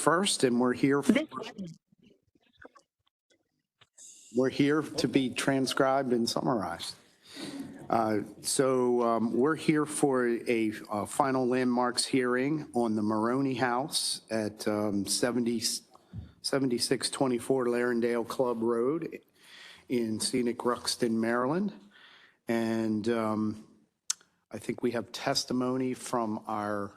first, and we're here to be transcribed and summarized. We're here for a final landmarks hearing on the Maroney House at 7624 Larendale Club Road in scenic Ruxton, Maryland. And I think we have testimony from our...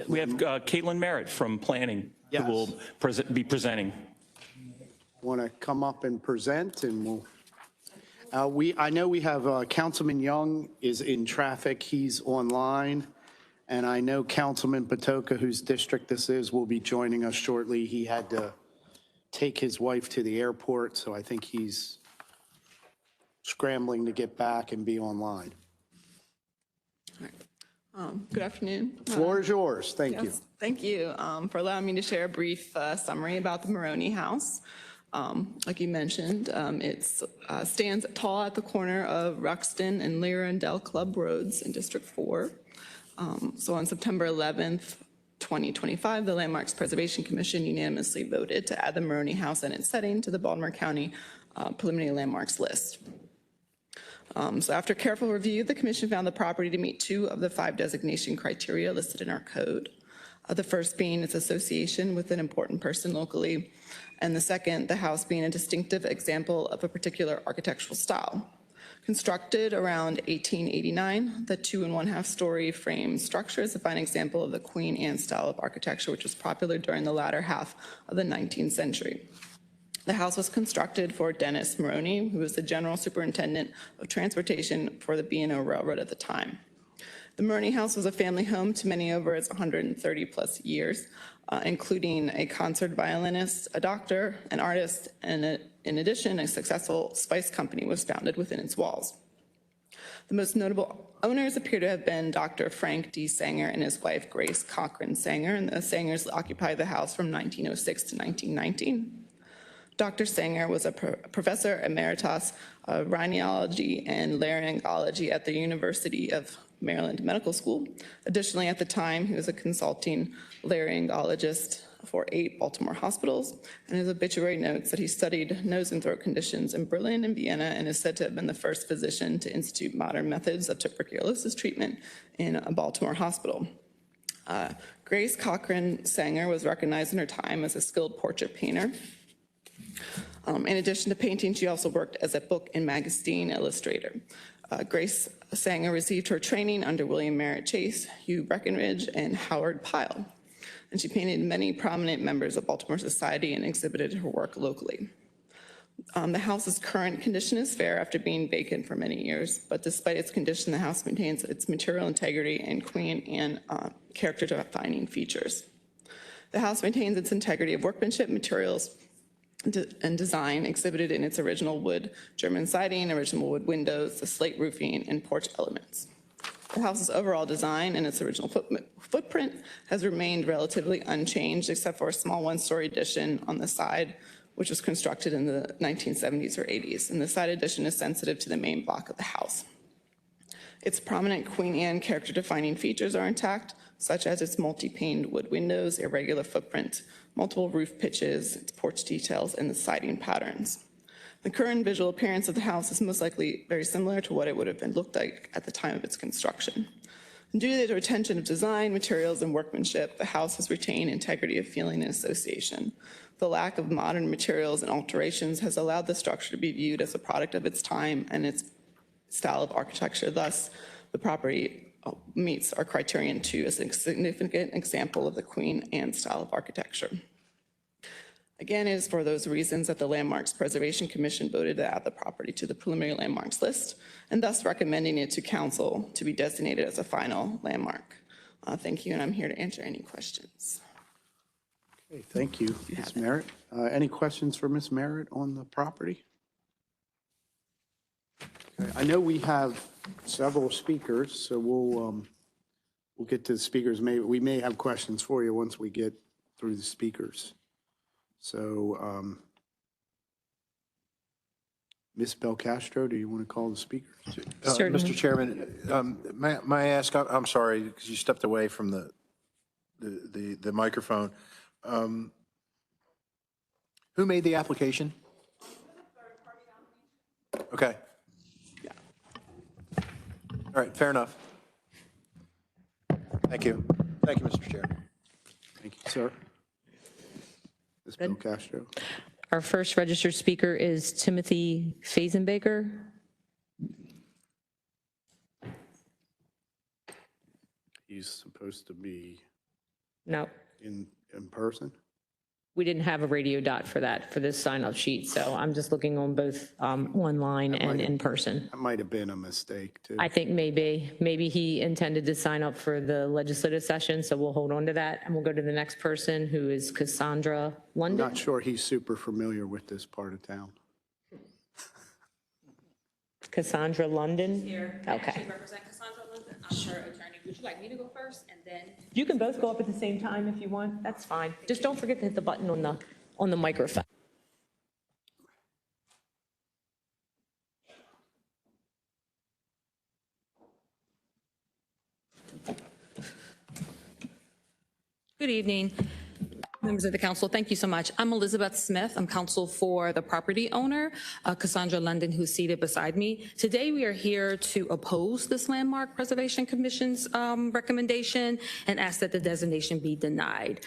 We have Caitlin Merritt from Planning who will be presenting. Want to come up and present, and we'll... I know we have Councilman Young is in traffic. He's online. And I know Councilman Patoka, whose district this is, will be joining us shortly. He had to take his wife to the airport, so I think he's scrambling to get back and be online. Good afternoon. The floor is yours. Thank you. Thank you for allowing me to share a brief summary about the Maroney House. Like you mentioned, it stands tall at the corner of Ruxton and Larendale Club Roads in District 4. So on September 11th, 2025, the Landmarks Preservation Commission unanimously voted to add the Maroney House and its setting to the Baltimore County preliminary landmarks list. So after careful review, the commission found the property to meet 2 of the 5 designation criteria listed in our code. The first being its association with an important person locally, and the second, the house being a distinctive example of a particular architectural style. Constructed around 1889, the 2 1/2 story frame structure is a fine example of the Queen Anne style of architecture, which was popular during the latter half of the 19th century. The house was constructed for Dennis Maroney, who was the general superintendent of transportation for the B&O Railroad at the time. The Maroney House was a family home to many over its 130 plus years, including a concert violinist, a doctor, an artist, and in addition, a successful spice company was founded within its walls. The most notable owners appear to have been Dr. Frank D. Sanger and his wife, Grace Cochran Sanger, and the Sangers occupied the house from 1906 to 1919. Dr. Sanger was a professor emeritus of rhinology and laryngology at the University of Maryland Medical School. Additionally, at the time, he was a consulting laryngologist for 8 Baltimore hospitals, and his obituary notes that he studied nose and throat conditions in Berlin and Vienna and is said to have been the first physician to institute modern methods of tuberculosis treatment in a Baltimore hospital. Grace Cochran Sanger was recognized in her time as a skilled portrait painter. In addition to painting, she also worked as a book and magazine illustrator. Grace Sanger received her training under William Merritt Chase, Hugh Breckinridge, and Howard Pyle. And she painted many prominent members of Baltimore society and exhibited her work locally. The house's current condition is fair after being vacant for many years, but despite its condition, the house maintains its material integrity and Queen Anne character-defining features. The house maintains its integrity of workmanship, materials, and design exhibited in its original wood German siding, original wood windows, the slate roofing, and porch elements. The house's overall design and its original footprint has remained relatively unchanged, except for a small 1-story addition on the side, which was constructed in the 1970s or 80s, and the side addition is sensitive to the main block of the house. Its prominent Queen Anne character-defining features are intact, such as its multi-paned wood windows, irregular footprint, multiple roof pitches, its porch details, and the siding patterns. The current visual appearance of the house is most likely very similar to what it would have been looked like at the time of its construction. And due to the retention of design, materials, and workmanship, the house has retained integrity of feeling and association. The lack of modern materials and alterations has allowed the structure to be viewed as a product of its time and its style of architecture. Thus, the property meets our criterion 2 as a significant example of the Queen Anne style of architecture. Again, it is for those reasons that the Landmarks Preservation Commission voted to add the property to the preliminary landmarks list, and thus recommending it to council to be designated as a final landmark. Thank you, and I'm here to answer any questions. Okay, thank you, Ms. Merritt. Any questions for Ms. Merritt on the property? Okay, I know we have several speakers, so we'll get to the speakers. We may have questions for you once we get through the speakers. So, Ms. Belcastro, do you want to call the speaker? Mr. Chairman, may I ask, I'm sorry, because you stepped away from the microphone. Who made the application? Okay. All right, fair enough. Thank you. Thank you, Mr. Chair. Thank you, sir. Ms. Bill Castro. Our first registered speaker is Timothy Fazenbaker. He's supposed to be No, in person. we didn't have a radio dot for that, for this sign-up sheet, so I'm just looking on both online and in person. That might have been a mistake, too. I think maybe he intended to sign up for the legislative session, so we'll hold on to that, and we'll go to the next person, who is Cassandra I'm London. not sure he's super familiar with this part of town. Cassandra London? Here. Okay. I represent Cassandra London. I'm her attorney. Would you like me to go first and then? You can both go up at the same time if you want, that's fine. Just don't forget to hit the button on the microphone. Good evening, members of the council. Thank you so much. I'm Elizabeth Smith. I'm counsel for the property owner, Cassandra London, who's seated beside me. Today, we are here to oppose this Landmark Preservation Commission's recommendation and ask that the designation be denied.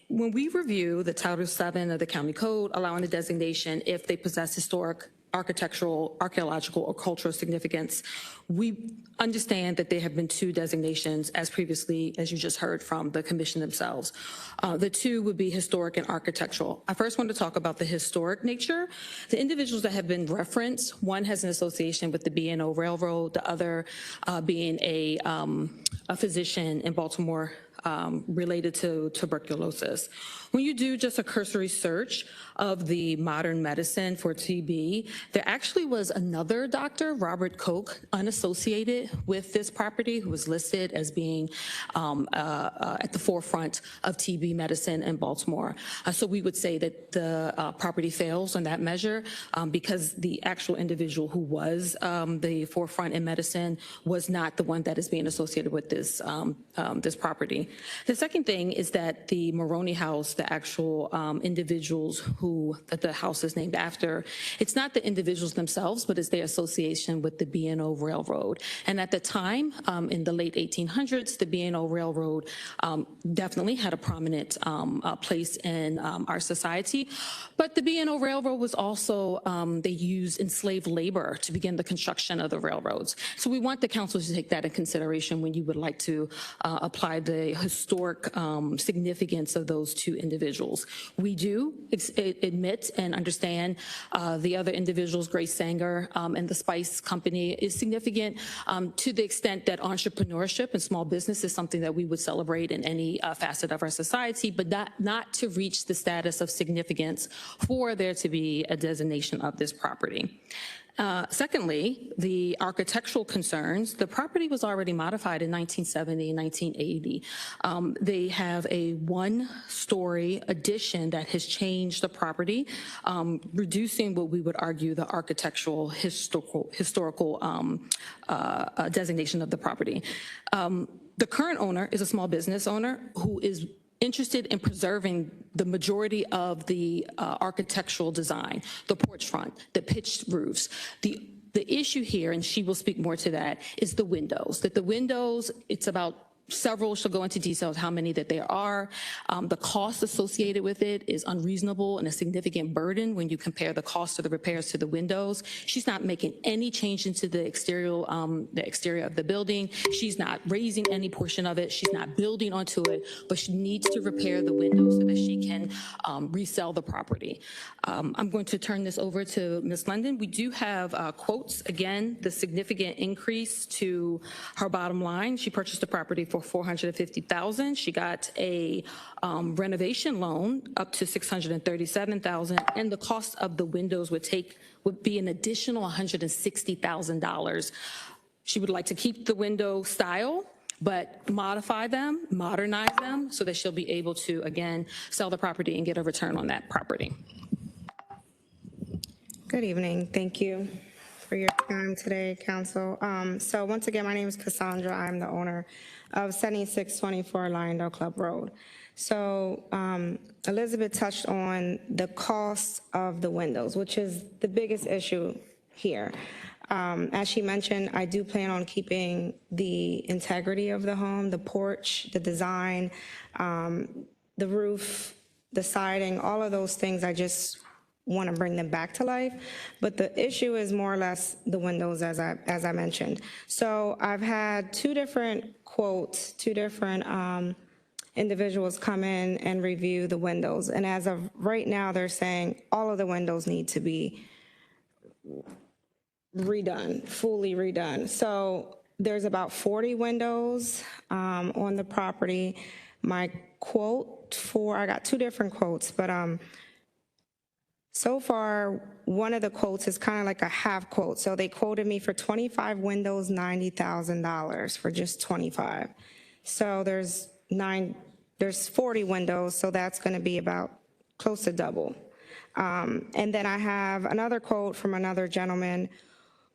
When we review the Title VII of the County Code, allowing the designation if they possess historic, architectural, archaeological, or cultural significance, we understand that there have been two designations, as previously, as you just heard from the commission themselves. The two would be historic and architectural. I first want to talk about the historic nature. The individuals that have been referenced, one has an association with the B&O Railroad, the other being a physician in Baltimore related to tuberculosis. When you do just a cursory search of the modern medicine for TB, there actually was another doctor, Robert Koch, unassociated with this property, who was listed as being at the forefront of TB medicine in Baltimore. So we would say that the property fails on that measure because the actual individual who was the forefront in medicine was not the one that is being associated with this, this property. The second thing is that the Maroney House, the actual individuals that the house is named after, it's not the individuals themselves, but it's their association with the B&O Railroad. And at the time, in the late 1800s, the B&O Railroad definitely had a prominent place in our society. But the B&O Railroad was also, they used enslaved labor to begin the construction of the railroads. So we want the council to take that in consideration when you would like to apply the historic significance of those two individuals. We do admit and understand the other individuals, Grace Sanger and the Spice Company, is significant to the extent that entrepreneurship and small business is something that we would celebrate in any facet of our society, but not to reach the status of significance for there to be a designation of this property. Secondly, the architectural concerns, the property was already modified in 1970 and 1980. They have a one-story addition that has changed the property, reducing what we would argue the architectural historical designation of the property. The current owner is a small business owner who is interested in preserving the majority of the architectural design, the porch front, the pitched roofs. The issue here, and she will speak more to that, is the windows. That the windows, it's about several, she'll go into details how many that there are. The cost associated with it is unreasonable and a significant burden when you compare the cost of the repairs to the windows. She's not making any change into the exterior of the building. She's not raising any portion of it. She's not building onto it, but she needs to repair the windows so that she can resell the property. I'm going to turn this over to Ms. London. We do have quotes. Again, the significant increase to her bottom line. She purchased the property for $450,000. She got a renovation loan up to $637,000, and the cost of the windows would be an additional $160,000. She would like to keep the window style, but modify them, modernize them, so that she'll be able to, again, sell the property and get a return on that property. Good evening. Thank you for your time today, Council. So once again, my name is Cassandra. I'm the owner of 7624 Lyondell Club Road. So Elizabeth touched on the cost of the windows, which is the biggest issue here. As she mentioned, I do plan on keeping the integrity of the home, the porch, the design, the roof, the siding, all of those things. I just want to bring them back to life. But the issue is more or less the windows, as I mentioned. So I've had two different quotes, two different individuals come in and review the windows. And as of right now, they're saying all of the windows need to be redone, fully redone. So there's about 40 windows on the property. My quote I got two different quotes, but so far, one of the quotes is kind of like a half quote. So they quoted me for 25 windows, $90,000 for just 25. So there's 40 windows, so that's going to be about close to double. And then I have another quote from another gentleman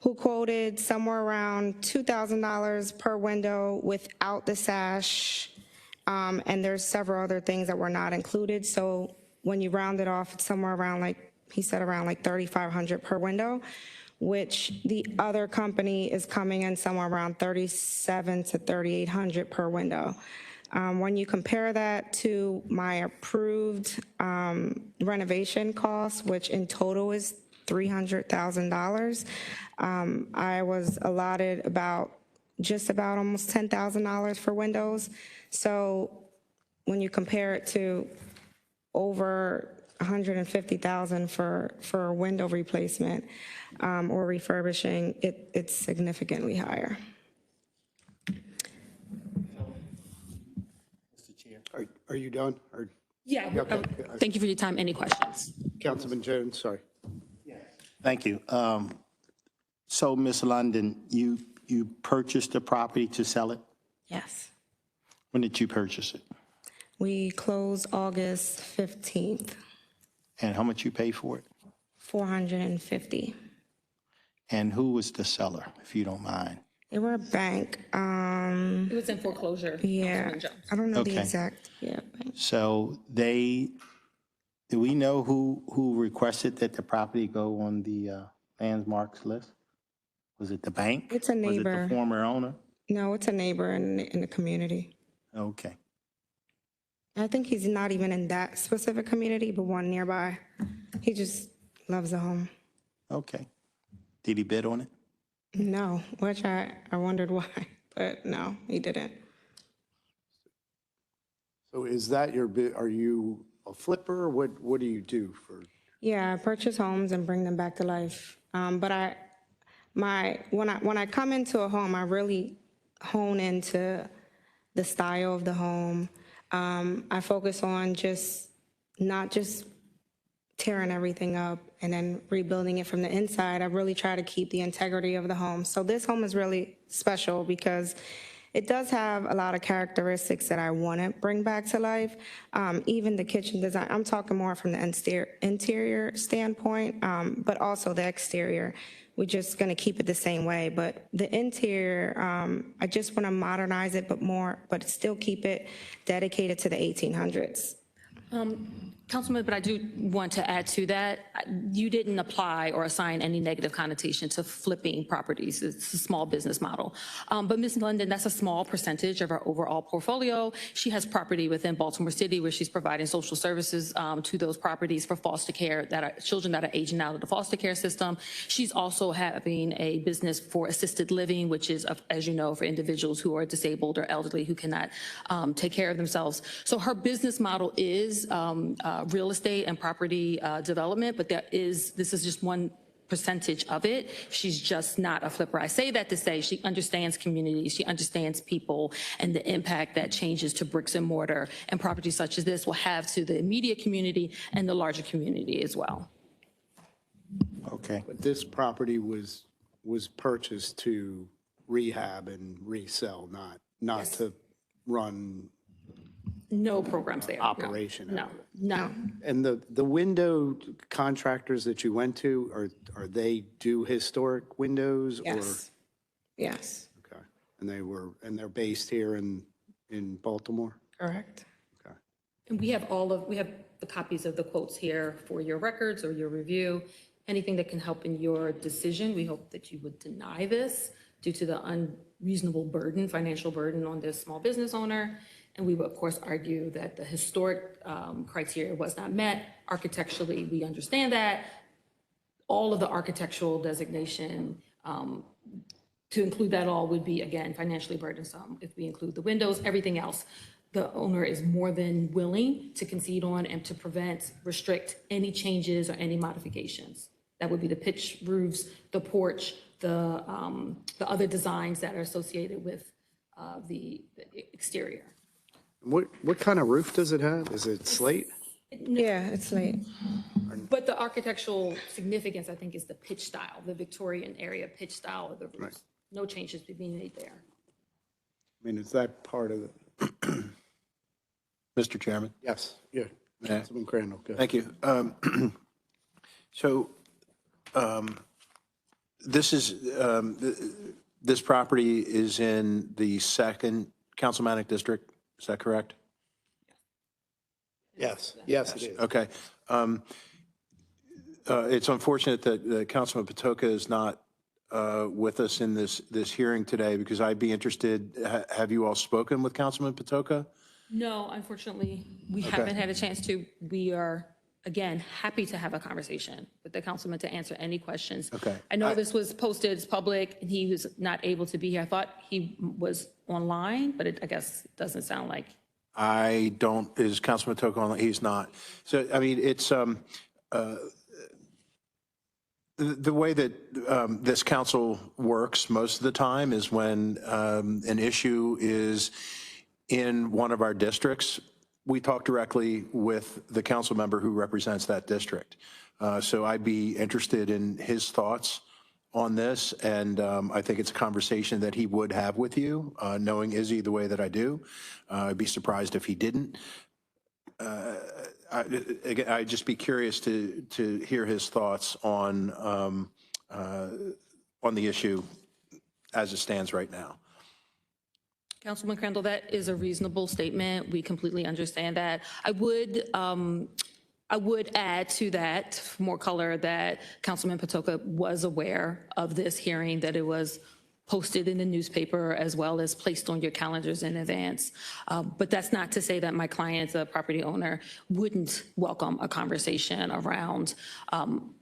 who quoted somewhere around $2,000 per window without the sash. And there's several other things that were not included. So when you round it off, it's somewhere around he said around $3,500 per window, which the other company is coming in somewhere around $3,700 to $3,800 per window. When you compare that to my approved renovation costs, which in total is $300,000, I was allotted just about almost $10,000 for windows. So when you compare it to over $150,000 for a window replacement or refurbishing, it's significantly higher. Are you done? Or Yeah. Thank you for your time. Any questions? Councilman Jones, sorry. Thank you. So, Ms. London, you purchased the property to sell it? Yes. When did you purchase it? We closed August 15th, And how much you pay for it? $450. And who was the seller, if you don't mind? They were a bank. It was in foreclosure. Yeah, Councilman Jones. I don't know the Okay. exact, bank. So do we know who requested that the property go on the landmarks list? Was it the bank? It's a Was it neighbor. the former owner? No, it's a neighbor in the community. Okay. I think he's not even in that specific community, but one nearby. He just loves the home. Okay. Did he bid on it? No, which I wondered why, but no, he didn't. So is that are you a flipper? What do you do for? Yeah, I purchase homes and bring them back to life. But when I come into a home, I really hone into the style of the home. I focus on not just tearing everything up and then rebuilding it from the inside. I really try to keep the integrity of the home. So this home is really special because it does have a lot of characteristics that I want to bring back to life. Even the kitchen design, I'm talking more from the interior standpoint, but also the exterior. We're just going to keep it the same way. But the interior, I just want to modernize it, but still keep it dedicated to the 1800s. Councilman, but I do want to add to that. You didn't apply or assign any negative connotation to flipping properties. It's a small business model. But Ms. London, that's a small percentage of our overall portfolio. She has property within Baltimore City where she's providing social services to those properties for foster care children that are aging out of the foster care system. She's also having a business for assisted living, which is, as you know, for individuals who are disabled or elderly who cannot take care of themselves. So her business model is real estate and property development, but this is just one percentage of it. She's just not a flipper. I say that to say she understands community, she understands people, and the impact that changes to bricks and mortar and properties such as this will have to the immediate community and the larger community as well. Okay. But this property was purchased to rehab and resell, not to run No programs there. operation. No, no. And the window contractors that you went to, are they do historic windows? Yes. Yes, Or okay, and they're based here in Baltimore. correct. Okay. And we have the copies of the quotes here for your records or your review. Anything that can help in your decision, we hope that you would deny this due to the unreasonable burden, financial burden on this small business owner. And we would, of course, argue that the historic criteria was not met. Architecturally, we understand that. All of the architectural designation, to include that all would be, again, financially burdensome. If we include the windows, everything else, the owner is more than willing to concede on and to restrict any changes or any modifications. That would be the pitch roofs, the porch, the other designs that are associated with the exterior. What kind of roof does it have? Is it slate? Yeah, it's late. But the architectural significance, I think, is the pitch style, the Victorian area pitch style of the roofs. Right. No changes being made there. I mean, is that part of it? Mr. Chairman? Yes, yeah. Councilman Crandall, go ahead. Thank you. So this is, this property is in the 2nd Councilmanic District, is that correct? Yes, yes, it is. Okay. It's unfortunate that Councilman Patoka is not with us in this hearing today, because I'd be interested, have you all spoken with Councilman Patoka? No, unfortunately, we haven't had a chance to. We are, again, happy to have a conversation with the councilman to answer any questions. Okay. I know this was posted, it's public, and he was not able to be here. I thought he was online, but I guess it doesn't sound like. I don't, is Councilman Patoka on? He's not. So, I mean, it's, the way that this council works most of the time is when an issue is in one of our districts, we talk directly with the council member who represents that district. So I'd be interested in his thoughts on this, and I think it's a conversation that he would have with you, knowing Izzy the way that I do. I'd be surprised if he didn't. I'd just be curious to hear his thoughts on the issue as it stands right now. Councilman Crandall, that is a reasonable statement. We completely understand that. I would add to that more color that Councilman Patoka was aware of this hearing, that it was posted in the newspaper as well as placed on your calendars in advance. But that's not to say that my client, the property owner, wouldn't welcome a conversation around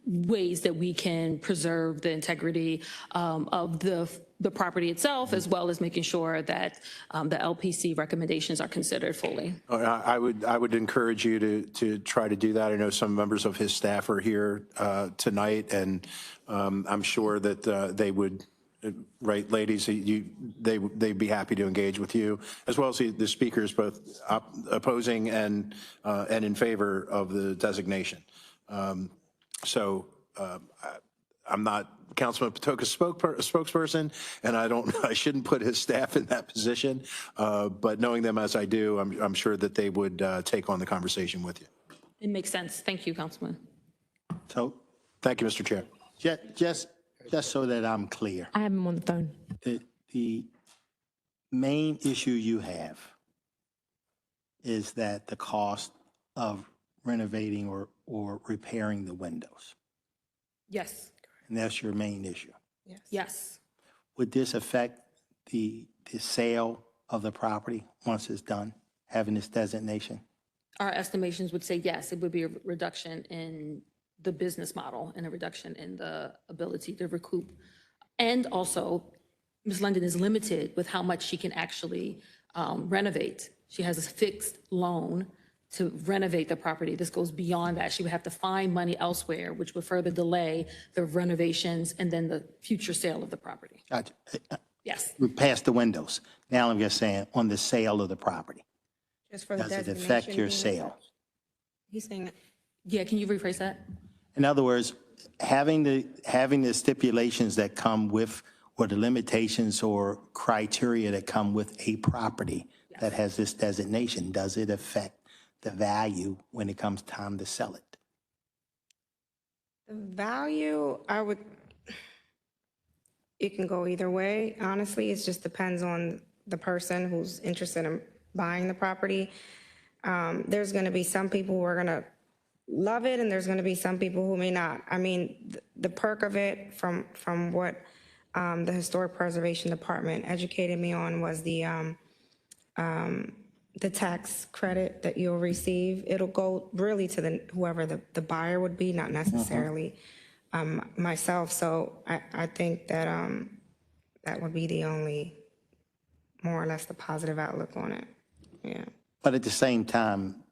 ways that we can preserve the integrity of the property itself, as well as making sure that the LPC recommendations are considered fully. I would encourage you to try to do that. I know some members of his staff are here tonight, and I'm sure that they would. Right, ladies, they'd be happy to engage with you, as well as the speakers, both opposing and in favor of the designation. So I'm not Councilman Patoka's spokesperson, and I shouldn't put his staff in that position. But knowing them as I do, I'm sure that they would take on the conversation with you. It makes sense. Thank you, Councilman. So Thank you, Mr. Chair. just so that I'm clear, I have him on the phone. the main issue you have is that the cost of renovating or repairing the windows, Yes, and that's your main issue. yes. Would this affect the sale of the property once it's done, having this designation? Our estimations would say yes, it would be a reduction in the business model and a reduction in the ability to recoup. And also, Ms. London is limited with how much she can actually renovate. She has a fixed loan to renovate the property. This goes beyond that. She would have to find money elsewhere, which would further delay the renovations and then the future sale of the property. Gotcha. Yes. We're past the windows. Now I'm just saying on the sale of the property. Just for the Does it designation. affect your being- sale? He's saying, Yeah, can you rephrase that? In other words, having the stipulations that come with, or the limitations or criteria that come with a property that has this designation, does it affect the value when it comes time to sell it? the value, it can go either way. Honestly, it just depends on the person who's interested in buying the property. There's going to be some people who are going to love it, and there's going to be some people who may not. I mean, the perk of it from what the Historic Preservation Department educated me on was the tax credit that you'll receive. It'll go really to whoever the buyer would be, not necessarily myself. So I think that that would be the only, more or less, the positive outlook on it. Yeah. But at the same time,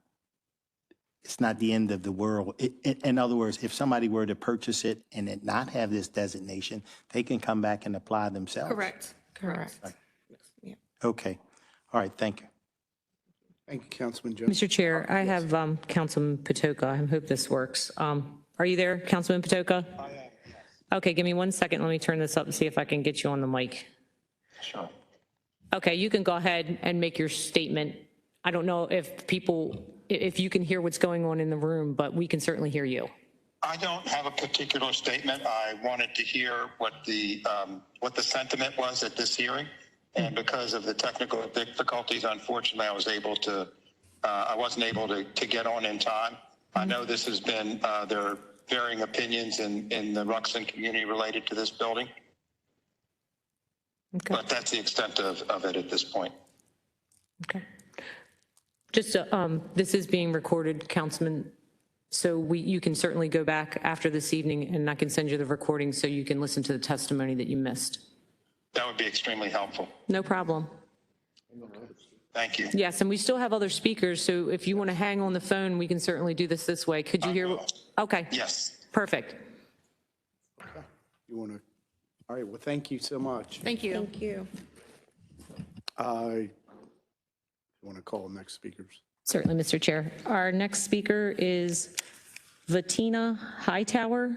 it's not the end of the world. In other words, if somebody were to purchase it and it not have this designation, they can come back and apply themselves. Correct. Yeah. Okay. All right, thank you. Thank you, Councilman Jones. Mr. Chair, I have Councilman Patoka. I hope this works. Are you there, Councilman Patoka? Okay, give me 1 second. Let me turn this up and see if I can get you on the mic. Sure. Okay, you can go ahead and make your statement. I don't know if you can hear what's going on in the room, but we can certainly hear you. I don't have a particular statement. I wanted to hear what the sentiment was at this hearing. And because of the technical difficulties, unfortunately, I wasn't able to get on in time. I know this has been, there are varying opinions in the Ruxton community related to this building. Okay. But that's the extent of it at this point. Okay. Just, this is being recorded, Councilman, so you can certainly go back after this evening and I can send you the recording so you can listen to the testimony that you missed. That would be extremely helpful. No problem. Thank you. Yes, and we still have other speakers, so if you want to hang on the phone, we can certainly do this way. Could you hear? Okay. Yes. Perfect. You want to, all right, well, thank you so much. Thank you. Thank you. I want to call next speakers. Certainly, Mr. Chair. Our next speaker is Vatina Hightower.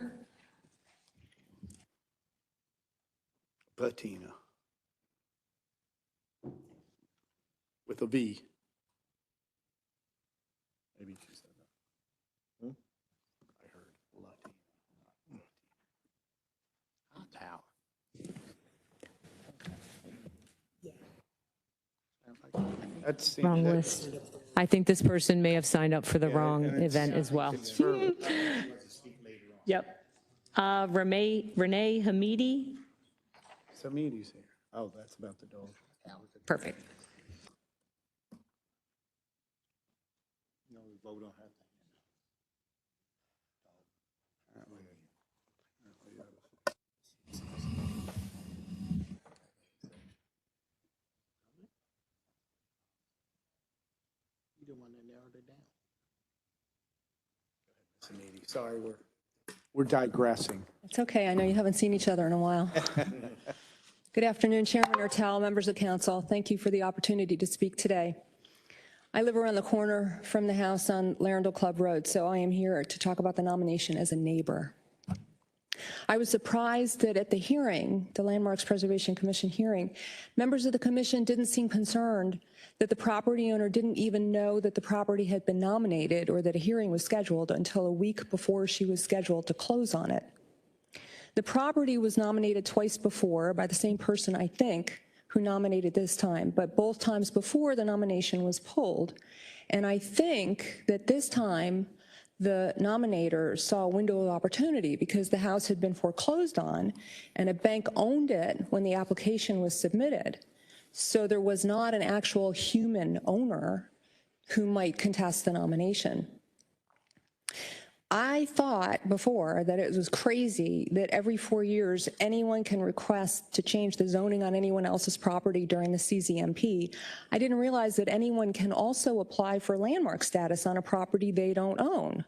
Patina. With a V. Maybe she said that. I heard Latina. That's Wrong list. I think this person may have signed up for the wrong event as well. Yep. Renee Hamidi. Samidi's here. Oh, that's about the dog. Perfect. No, we vote on that. You the one that narrowed it down. Samidi, sorry, we're digressing. It's okay. I know you haven't seen each other in a while. Good afternoon, Chairman Ertel, members of council. Thank you for the opportunity to speak today. I live around the corner from the house on Larendale Club Road, so I am here to talk about the nomination as a neighbor. I was surprised that at the hearing, the Landmarks Preservation Commission hearing, members of the commission didn't seem concerned that the property owner didn't even know that the property had been nominated or that a hearing was scheduled until a week before she was scheduled to close on it. The property was nominated twice before by the same person, I think, who nominated this time, but both times before the nomination was pulled. And I think that this time the nominator saw a window of opportunity because the house had been foreclosed on and a bank owned it when the application was submitted. So there was not an actual human owner who might contest the nomination. I thought before that it was crazy that every 4 years anyone can request to change the zoning on anyone else's property during the CZMP. I didn't realize that anyone can also apply for landmark status on a property they don't own.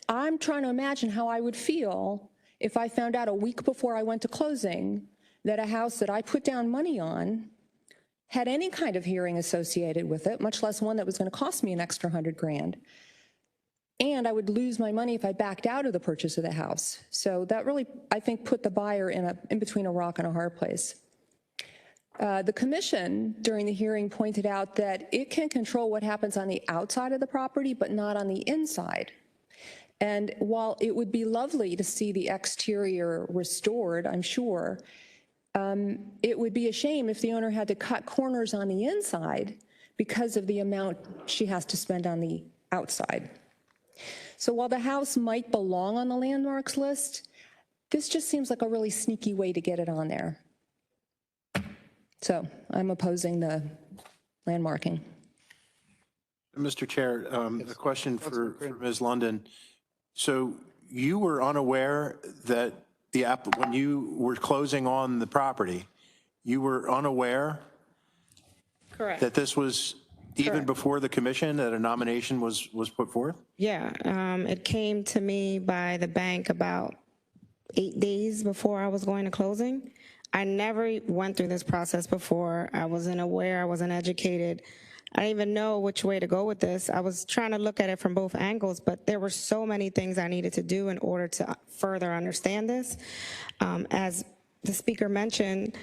I'm trying to imagine how I would feel if I found out a week before I went to closing that a house that I put down money on had any kind of hearing associated with it, much less one that was going to cost me an extra $100,000. And I would lose my money if I backed out of the purchase of the house. So that really, I think, put the buyer in between a rock and a hard place. The commission during the hearing pointed out that it can control what happens on the outside of the property, but not on the inside. And while it would be lovely to see the exterior restored, I'm sure, it would be a shame if the owner had to cut corners on the inside because of the amount she has to spend on the outside. So while the house might belong on the landmarks list, this just seems like a really sneaky way to get it on there. So I'm opposing the landmarking. Mr. Chair, a question for Ms. London. So you were unaware that when you were closing on the property, you were unaware Correct. that this was even before the commission, that a nomination was put forth? Yeah, it came to me by the bank about 8 days before I was going to closing. I never went through this process before. I wasn't aware, I wasn't educated. I didn't even know which way to go with this. I was trying to look at it from both angles, but there were so many things I needed to do in order to further understand this. As the speaker mentioned,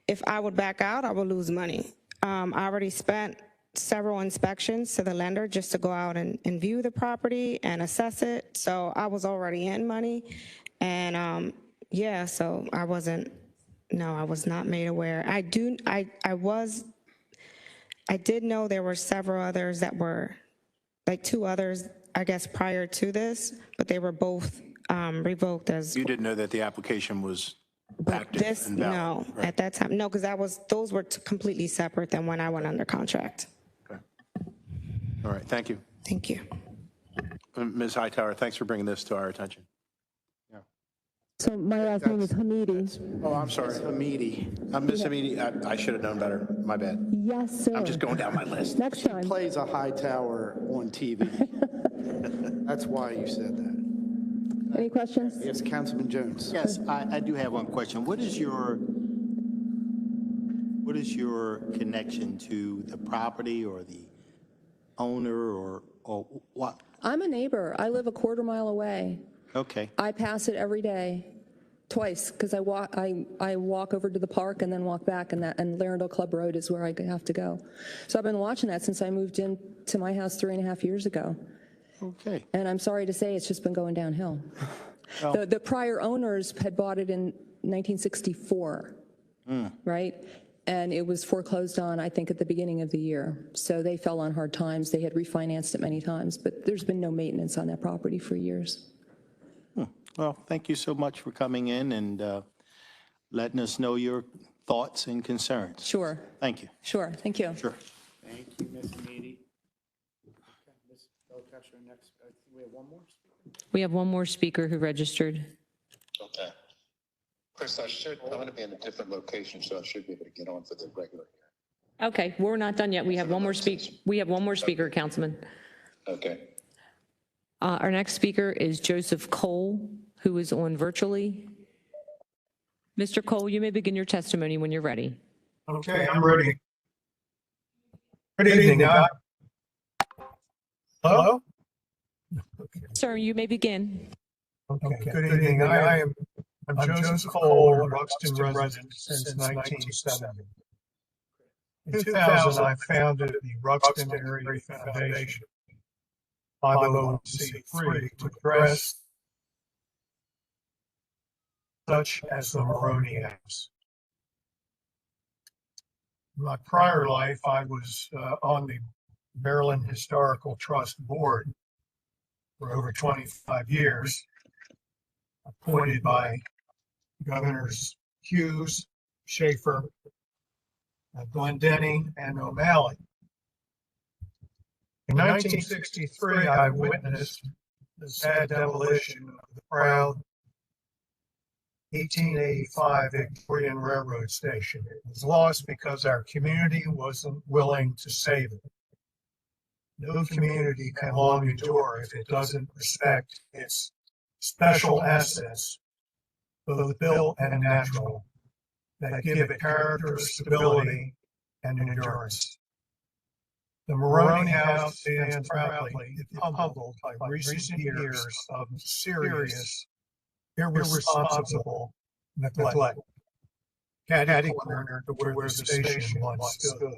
if I would back out, I would lose money. I already spent several inspections to the lender just to go out and view the property and assess it. So I was already in money. And yeah, so I was not made aware. I did know there were several others that were, like 2 others, I guess, prior to this, but they were both revoked as. You didn't know that the application was active This, and valid? no, Right. at that time, no, because those were completely separate than when I went under contract. Okay. All right, thank you. Thank you. Ms. Hightower, thanks for bringing this to our attention. So my last name is Hamidi. Oh, I'm sorry. Hamidi. Ms. Hamidi, I should have known better. My bad. Yes, sir. I'm just going down my list. Next time. Plays a high tower on TV. That's why you said that. Any questions? Yes, Councilman Jones. Yes, I do have one question. What is your connection to the property or the owner or what? I'm a neighbor. I live a quarter mile away. Okay. I pass it every day, twice, because I walk over to the park and then walk back, and Larendale Club Road is where I have to go. So I've been watching that since I moved into my house 3.5 years ago. Okay. And I'm sorry to say, it's just been going downhill. The prior owners had bought it in 1964, right? And it was foreclosed on, I think, at the beginning of the year. So they fell on hard times. They had refinanced it many times, but there's been no maintenance on that property for years. Well, thank you so much for coming in and letting us know your thoughts and concerns. Sure, Thank you. sure. Thank you. Sure. Thank you, Ms. Hamidi. Okay, Ms. Belkacem, next, I think we have one more speaker. We have one more speaker who registered. Okay. Chris, I'm going to be in a different location, so I should be able to get on for the regular hearing. Okay, we're not done yet. We have one more speaker, Councilman. Okay. Our next speaker is Joseph Cole, who is on virtually. Mr. Cole, you may begin your testimony when you're ready. Okay, I'm ready. Good evening. Hello? Sir, you may begin. Okay, good evening. I'm Joseph Cole, a Ruxton resident since 1970. In 2000, I founded the Ruxton Area Foundation, 501c3, to address such as the Maroney House. In my prior life, I was on the Maryland Historical Trust Board for over 25 years, appointed by Governors Hughes, Schaefer, Glendenning, and O'Malley. In 1963, I witnessed the sad demolition of the proud 1885 Victorian Railroad Station. It was lost because our community wasn't willing to save it. No community can long endure if it doesn't respect its special assets, both built and natural, that give it character, stability, and endurance. The Maroney House stands proudly, if humbled by recent years of serious, irresponsible neglect. Catty corner to where the station once stood.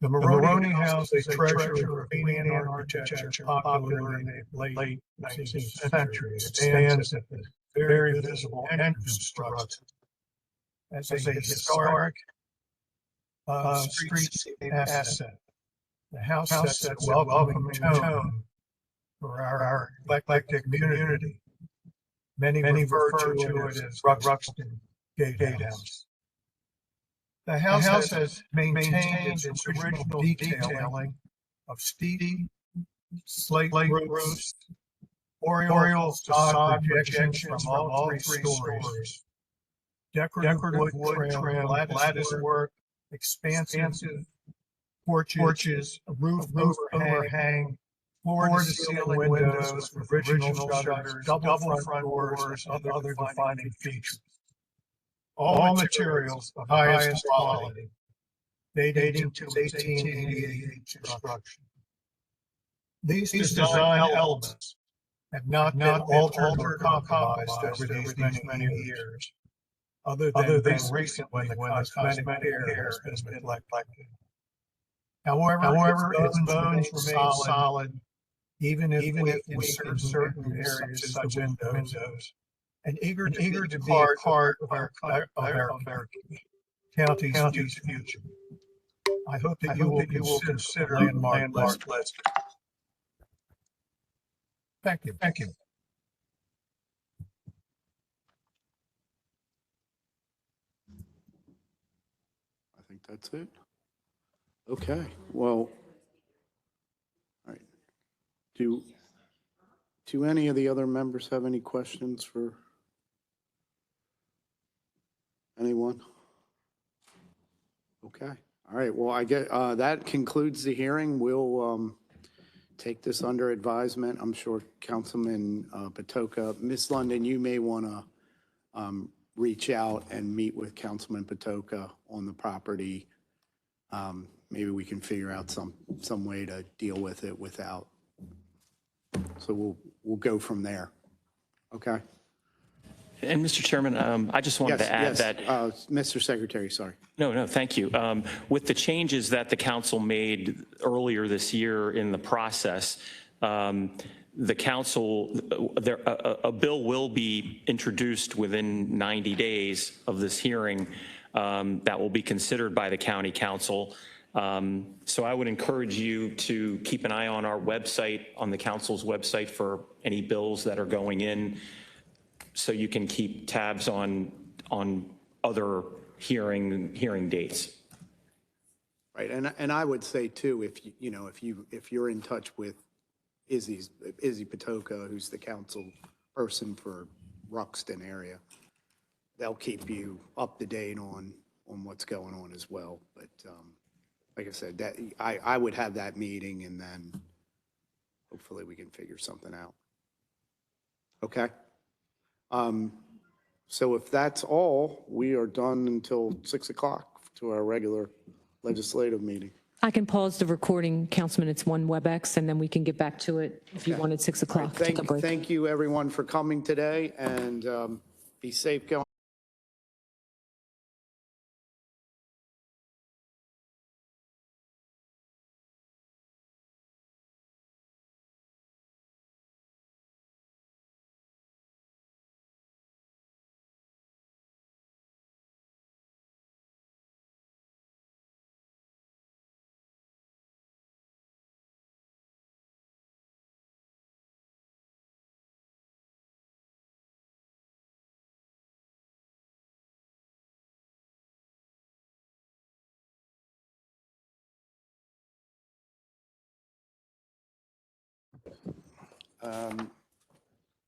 The Maroney House, a treasure of Romanian architecture popular in the late 19th century, stands at the very visible entrance to Ruxton as a historic streets asset. The house sets a welcoming tone for our eclectic community. Many refer to it as Ruxton Gatehouse. The house has maintained its original detailing of steep slate roofs, oriel facade projections from all three stories, decorative wood trim, lattice work, expansive porches, a roof overhang, floor-to-ceiling windows with original shutters, double front doors, and other defining features. All materials of highest quality, dating to 1888 construction. These design elements have not been altered or compromised over these many years, other than recently when the cosmetic care has been neglected. However, its bones remain solid, even if we in certain areas such as windows, and eager to be a part of our county's future. I hope that you will consider landmark list. Thank you. I think that's it. Okay, well, all right. Do any of the other members have any questions for anyone? Okay, all right, well, I get, that concludes the hearing. We'll take this under advisement. I'm sure Councilman Patoka, Ms. London, you may want to reach out and meet with Councilman Patoka on the property. Maybe we can figure out some way to deal with it without. So we'll go from there. Okay? And Mr. Chairman, I just wanted to add that. Mr. Secretary, sorry. No, thank you. With the changes that the council made earlier this year in the process, the council, a bill will be introduced within 90 days of this hearing that will be considered by the county council. So I would encourage you to keep an eye on our website, on the council's website, for any bills that are going in, so you can keep tabs on other hearing dates. Right, and I would say too, if you're in touch with Izzy Patoka, who's the council person for Ruxton area, they'll keep you up to date on what's going on as well. But like I said, that I would have that meeting, and then hopefully we can figure something out. Okay. So if that's all, we are done until 6 o'clock to our regular legislative meeting. I can pause the recording, Councilman. It's one WebEx, and then we can get back to it if you wanted 6 o'clock. Take a break. Thank you, everyone, for coming today, and be safe going.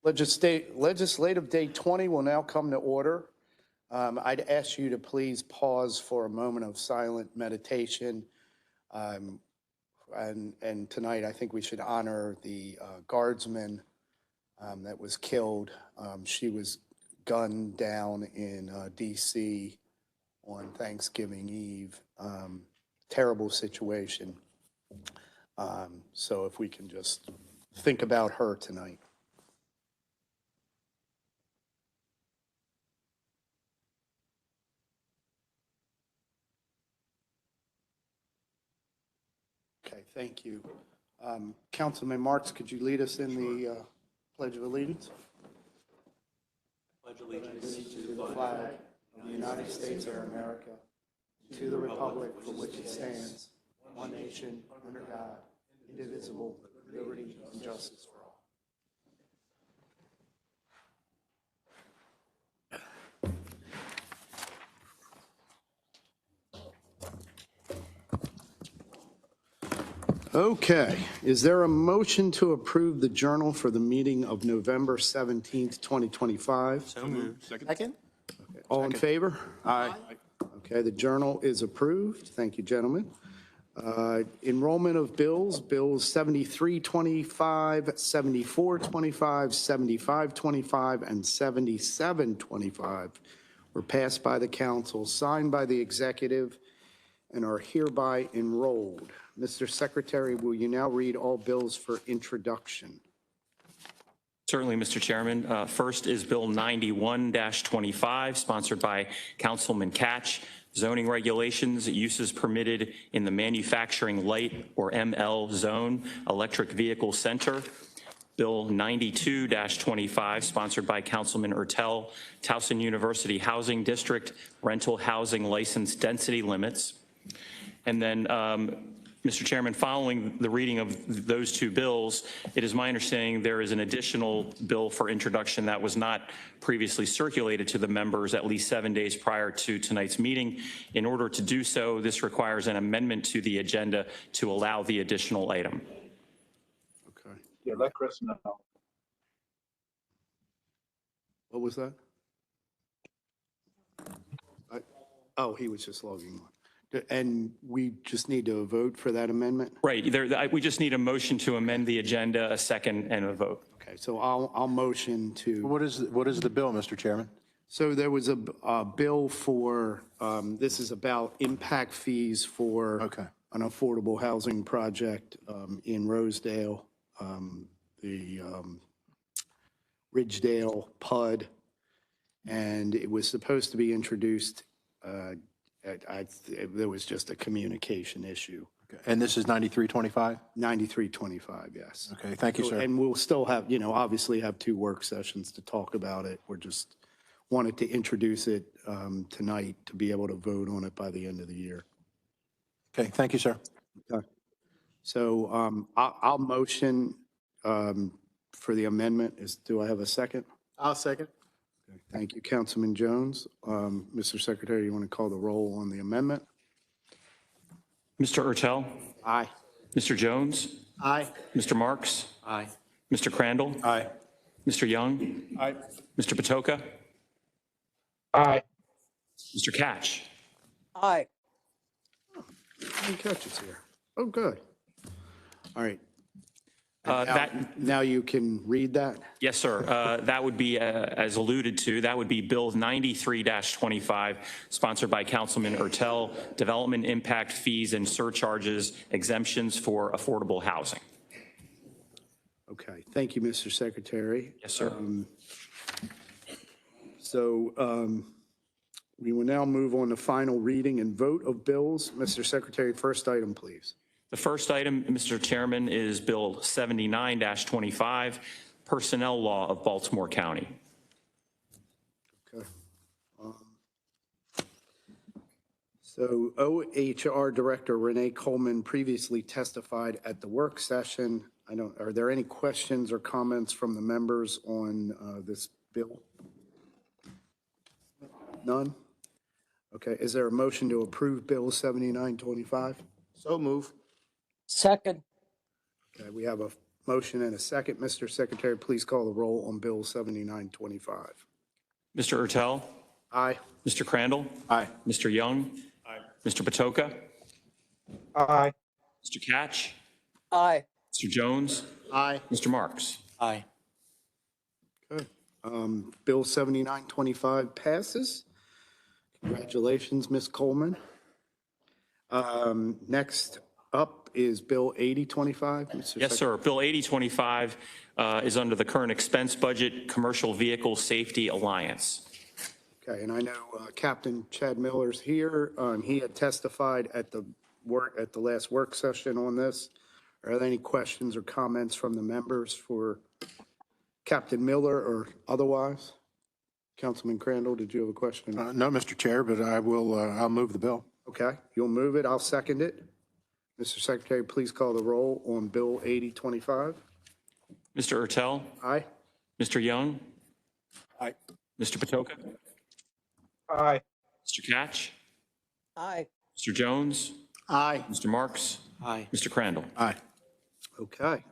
Legislative Day 20 will now come to order. I'd ask you to please pause for a moment of silent meditation. And tonight, I think we should honor the guardsman that was killed. She was gunned down in D.C. on Thanksgiving Eve. Terrible situation. So if we can just think about her tonight. Okay, thank you. Councilman Marks, could you lead us in the Pledge of Allegiance? Pledge allegiance to the flag of the United States of America to the republic for which it stands, one nation, under God, indivisible, with liberty and justice for all. Okay, is there a motion to approve the journal for the meeting of November 17th, 2025? So moved. Second? All in favor? Aye. Okay, the journal is approved. Thank you, gentlemen. Enrollment of bills, bills 7325, 7425, 7525, and 7725 were passed by the council, signed by the executive, and are hereby enrolled. Mr. Secretary, will you now read all bills for introduction? Certainly, Mr. Chairman. First is Bill 91-25, sponsored by Councilman Catch. Zoning regulations, uses permitted in the manufacturing light or ML zone, electric vehicle center. Bill 92-25, sponsored by Councilman Ertel, Towson University Housing District, rental housing license density limits. And then, Mr. Chairman, following the reading of those two bills, it is my understanding there is an additional bill for introduction that was not previously circulated to the members at least 7 days prior to tonight's meeting. In order to do so, this requires an amendment to the agenda to allow the additional item. Okay. Yeah, let Chris know. What was that? Oh, he was just logging on. And we just need to vote for that amendment? Right. We just need a motion to amend the agenda, a second, and a vote. Okay, so I'll motion to. What is the bill, Mr. Chairman? So there was a bill for, this is about impact fees for an affordable housing project in Rosedale, the Ridgedale PUD, and it was supposed to be introduced. There was just a communication issue. And this is 9325? 9325, yes. Okay, thank you, sir. And we'll still have, obviously have 2 work sessions to talk about it. We're just wanted to introduce it tonight to be able to vote on it by the end of the year. Okay, thank you, sir. Okay. So I'll motion for the amendment. Do I have a second? I'll second. Okay, thank you, Councilman Jones. Mr. Secretary, you want to call the roll on the amendment? Mr. Ertel? Aye. Mr. Jones? Aye. Mr. Marks? Aye. Mr. Crandall? Aye. Mr. Young? Aye. Mr. Patoka? Aye. Mr. Catch? Aye. Any catches here? Oh, good. All right. That Now you can read that? Yes, sir. That would be, as alluded to, that would be Bill 93-25, sponsored by Councilman Ertel, Development Impact Fees and Surcharges Exemptions for Affordable Housing. Okay, thank you, Mr. Secretary. Yes, sir. We will now move on to final reading and vote of bills. Mr. Secretary, first item, please. The first item, Mr. Chairman, is Bill 79-25, Personnel Law of Baltimore County. Okay. So OHR Director Renee Coleman previously testified at the work session. Are there any questions or comments from the members on this bill? None? Okay, is there a motion to approve Bill 79-25? So move. Second. Okay, we have a motion and a second. Mr. Secretary, please call the roll on Bill 79-25. Mr. Ertel? Aye. Mr. Crandall? Aye. Mr. Young? Aye. Mr. Patoka? Aye. Mr. Catch? Aye. Mr. Jones? Aye. Mr. Marks? Aye. Okay. Bill 79-25 passes. Congratulations, Ms. Coleman. Next up is Bill 80-25. Yes, sir. Bill 80-25 is under the current expense budget, Commercial Vehicle Safety Alliance. Okay, and I know Captain Chad Miller's here. He had testified at the last work session on this. Are there any questions or comments from the members for Captain Miller or otherwise? Councilman Crandall, did you have a question? No, Mr. Chair, but I'll move the bill. Okay, you'll move it, I'll second it. Mr. Secretary, please call the roll on Bill 8025. Mr. Ertel, Aye? Mr. Young, Aye. Mr. Patoka, Aye. Mr. Catch, Aye. Mr. Jones, Aye. Mr. Marks, Aye. Mr. Crandall. Aye. Okay,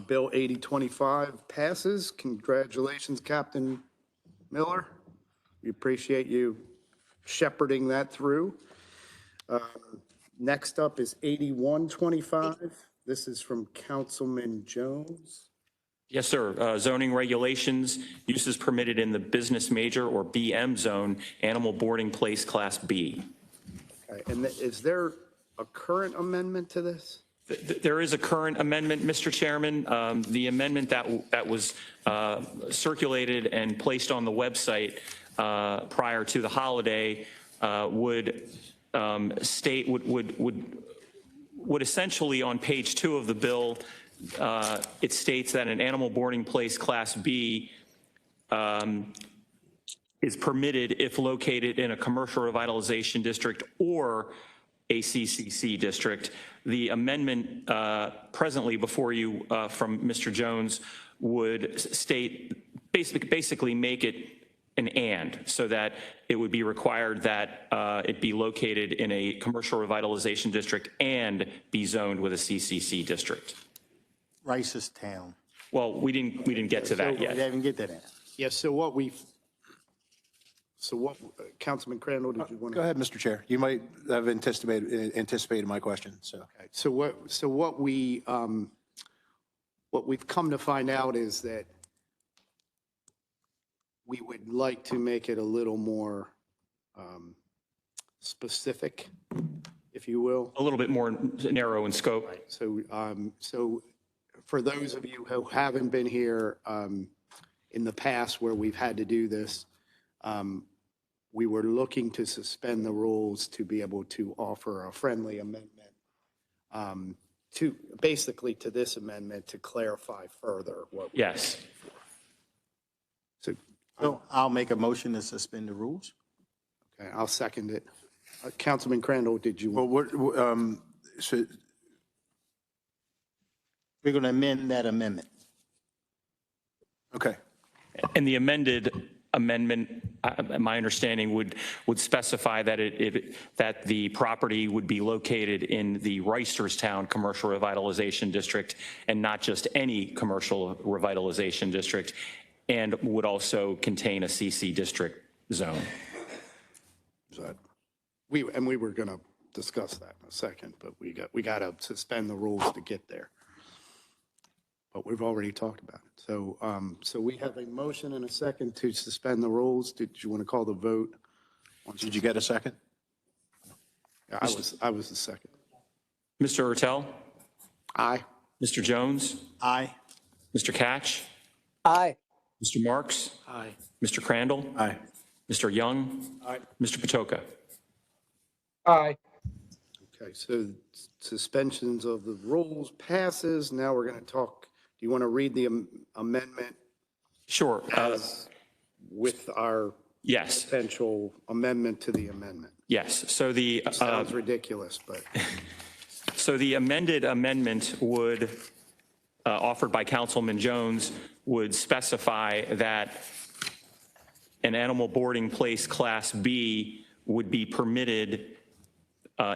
Bill 8025 passes. Congratulations, Captain Miller. We appreciate you shepherding that through. Next up is 8125. This is from Councilman Jones. Yes, sir. Zoning regulations, uses permitted in the business major or BM zone, animal boarding place class B. Okay, and is there a current amendment to this? There is a current amendment, Mr. Chairman. The amendment that was circulated and placed on the website prior to the holiday would state, would essentially on page 2 of the bill, it states that an animal boarding place class B is permitted if located in a commercial revitalization district or a CCC district. The amendment presently before you from Mr. Jones would state, basically make it an and, so that it would be required that it be located in a commercial revitalization district and be zoned with a CCC district. Ricestown. Well, we didn't get to that We yet. didn't get to that. Yes, Councilman Crandall, did you want to? Go ahead, Mr. Chair. You might have anticipated my question, so. So what we've come to find out is that we would like to make it a little more specific, if you will. A little bit more narrow in scope. So for those of you who haven't been here in the past where we've had to do this, we were looking to suspend the rules to be able to offer a friendly amendment to this amendment to clarify further what. Yes. So, So I'll make a motion to suspend the rules. okay, I'll second it. Councilman Crandall, did you? Well, so We're going to amend that amendment. okay. And the amended amendment, my understanding would specify that that the property would be located in the Reisterstown Commercial Revitalization District and not just any commercial revitalization district, and would also contain a CC district zone. We were going to discuss that in a second, but we got to suspend the rules to get there. But we've already talked about it. So we have a motion and a second to suspend the rules. Did you want to call the vote? Did you get a second? Yeah, I was the second. Mr. Ertel, Aye. Mr. Jones, Aye. Mr. Catch, Aye. Mr. Marks, Aye. Mr. Crandall, Aye. Mr. Young, Mr. Patoka. Aye. Okay, so suspensions of the rules passes. Now we're going to talk, do you want to read the amendment Sure. with our Yes. potential amendment to the amendment? Yes. So the Sounds ridiculous, but. So the amended amendment would, offered by Councilman Jones, would specify that an animal boarding place Class B would be permitted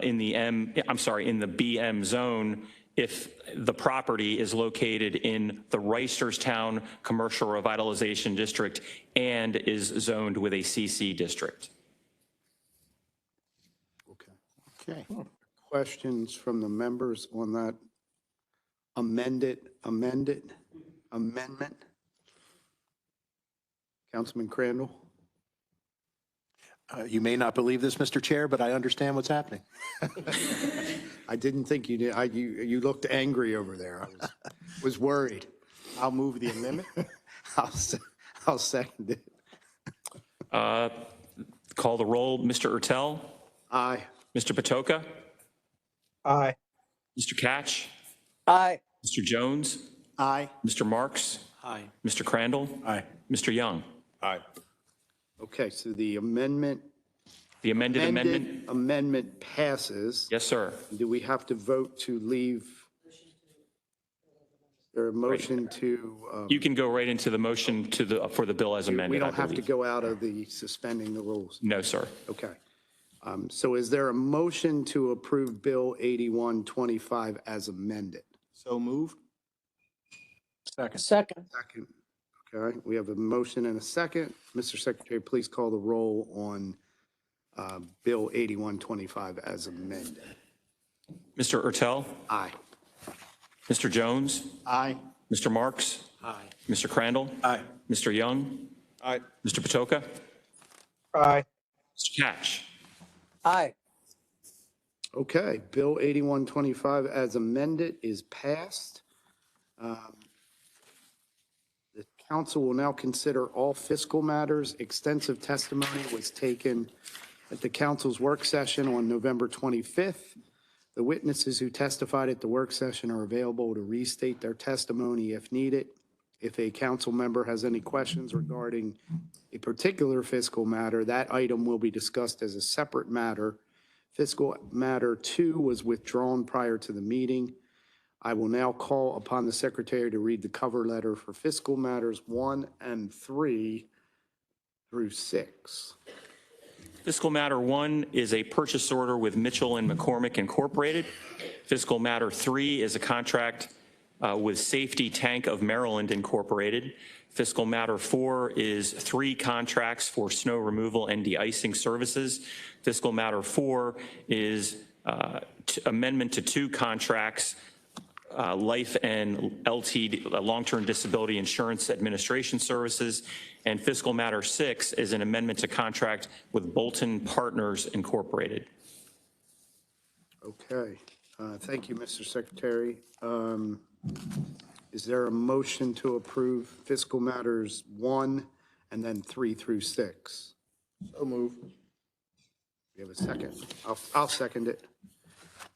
in the BM zone if the property is located in the Reisterstown Commercial Revitalization District and is zoned with a CC district. Okay. Questions from the members on that amendment? Councilman Crandall? You may not believe this, Mr. Chair, but I understand what's happening. I didn't think you did. You looked angry over there. I was worried. I'll move the amendment. I'll second it. Call the roll. Mr. Ertel, Aye. Mr. Patoka, Aye. Mr. Catch, Aye. Mr. Jones, Aye. Mr. Marks, Aye. Mr. Crandall, Aye. Mr. Young. Aye. Okay, so the amendment The amended amendment? Amendment passes. Yes, sir. Do we have to vote to leave? Or a motion to, You can go right into the motion for the bill as amended, we I don't have to believe. go out of the suspending the rules. No, sir. Okay. So is there a motion to approve Bill 8125 as amended? So moved? Second. Second. Okay, we have a motion and a second. Mr. Secretary, please call the roll on Bill 8125 as amended. Mr. Ertel? Aye. Mr. Jones? Aye. Mr. Marks? Aye. Mr. Crandall? Aye. Mr. Young? Aye. Mr. Patoka? Aye. Mr. Catch? Aye. Okay, Bill 8125 as amended is passed. The council will now consider all fiscal matters. Extensive testimony was taken at the council's work session on November 25th. The witnesses who testified at the work session are available to restate their testimony if needed. If a council member has any questions regarding a particular fiscal matter, that item will be discussed as a separate matter. Fiscal matter 2 was withdrawn prior to the meeting. I will now call upon the secretary to read the cover letter for fiscal matters 1 and 3 through 6. Fiscal Matter 1 is a purchase order with Mitchell and McCormick Incorporated. Fiscal Matter 3 is a contract with Safety Tank of Maryland Incorporated. Fiscal Matter 4 is 3 contracts for snow removal and de-icing services. Fiscal Matter 4 is amendment to 2 contracts, life and LTD, long-term disability insurance administration services. And Fiscal Matter 6 is an amendment to contract with Bolton Partners Incorporated. Okay, thank you, Mr. Secretary. Is there a motion to approve fiscal matters 1 and then 3 through 6? So moved. We have a second. I'll second it.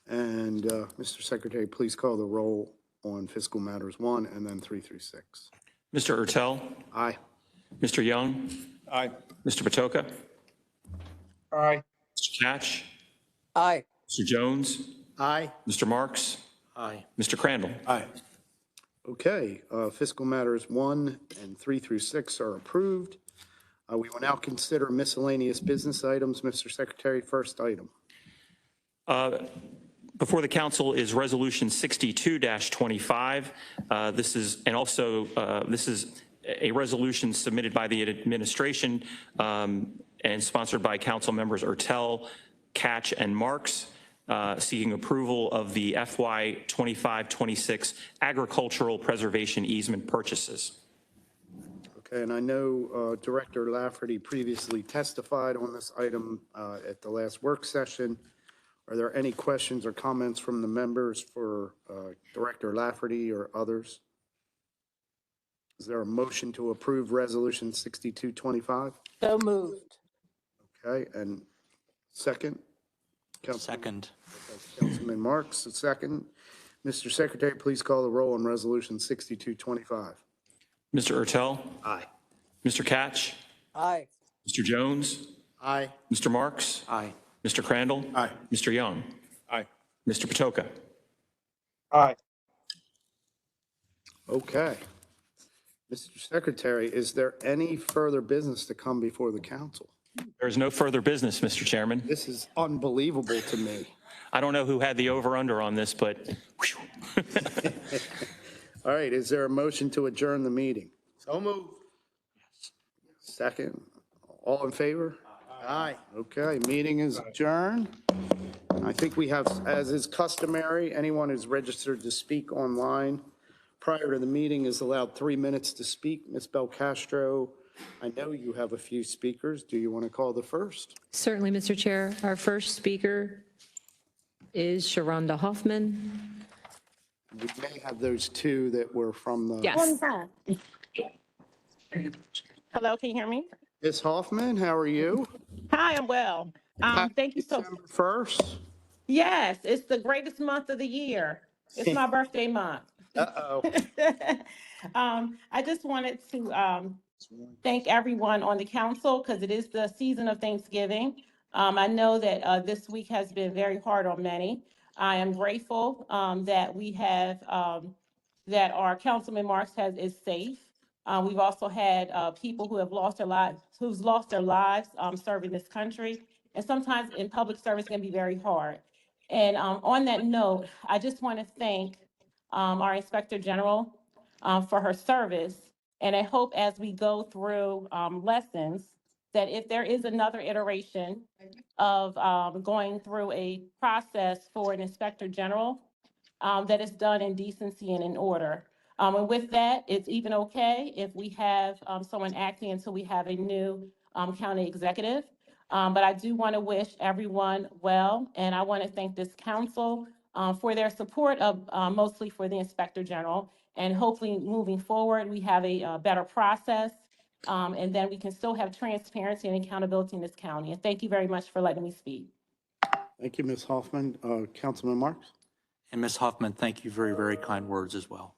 And Mr. Secretary, please call the roll on fiscal matters 1 and then 3 through 6. Mr. Ertel? Aye. Mr. Young? Aye. Mr. Patoka? Aye. Mr. Catch? Aye. Mr. Jones? Aye. Mr. Marks? Aye. Mr. Crandall? Aye. Okay, fiscal matters 1 and 3 through 6 are approved. We will now consider miscellaneous business items. Mr. Secretary, first item. Before the council is Resolution 62-25. This is a resolution submitted by the administration and sponsored by council members Ertel, Catch, and Marks, seeking approval of the FY 25-26 agricultural preservation easement purchases. Okay, and I know Director Lafferty previously testified on this item at the last work session. Are there any questions or comments from the members for Director Lafferty or others? Is there a motion to approve Resolution 6225? So moved. Okay, and second? Second. Councilman Marks, a second. Mr. Secretary, please call the roll on Resolution 6225. Mr. Ertel? Aye. Mr. Catch? Aye. Mr. Jones? Aye. Mr. Marks? Aye. Mr. Crandall? Aye. Mr. Young? Aye. Mr. Patoka? Aye. Okay. Mr. Secretary, is there any further business to come before the council? There is no further business, Mr. Chairman. This is unbelievable to me. I don't know who had the over-under on this, but whew. All right, is there a motion to adjourn the meeting? So moved. Second. All in favor? Aye. Okay, meeting is adjourned. I think we have, as is customary, anyone who's registered to speak online prior to the meeting is allowed 3 minutes to speak. Ms. Belcastro, I know you have a few speakers. Do you want to call the first? Certainly, Mr. Chair. Our first speaker is Sharonda Hoffman. We may have those two that were from the. Yes. Hello, can you hear me? Ms. Hoffman, how are you? Hi, I'm well. Thank you so. December 1st. Yes, it's the greatest month of the year. It's my birthday month. Uh-oh. I just wanted to thank everyone on the council because it is the season of Thanksgiving. I know that this week has been very hard on many. I am grateful that we have, that our Councilman Marks is safe. We've also had people who have lost their lives, serving this country. And sometimes in public service can be very hard. And on that note, I just want to thank our Inspector General for her service. And I hope as we go through lessons, that if there is another iteration of going through a process for an Inspector General, that is done in decency and in order. And with that, it's even okay if we have someone acting until we have a new county executive. But I do want to wish everyone well, and I want to thank this council for their support of mostly for the Inspector General. And hopefully moving forward, we have a better process, and then we can still have transparency and accountability in this county. And thank you very much for letting me speak. Thank you, Ms. Hoffman. Councilman Marks? And Ms. Hoffman, thank you. Very, very kind words as well.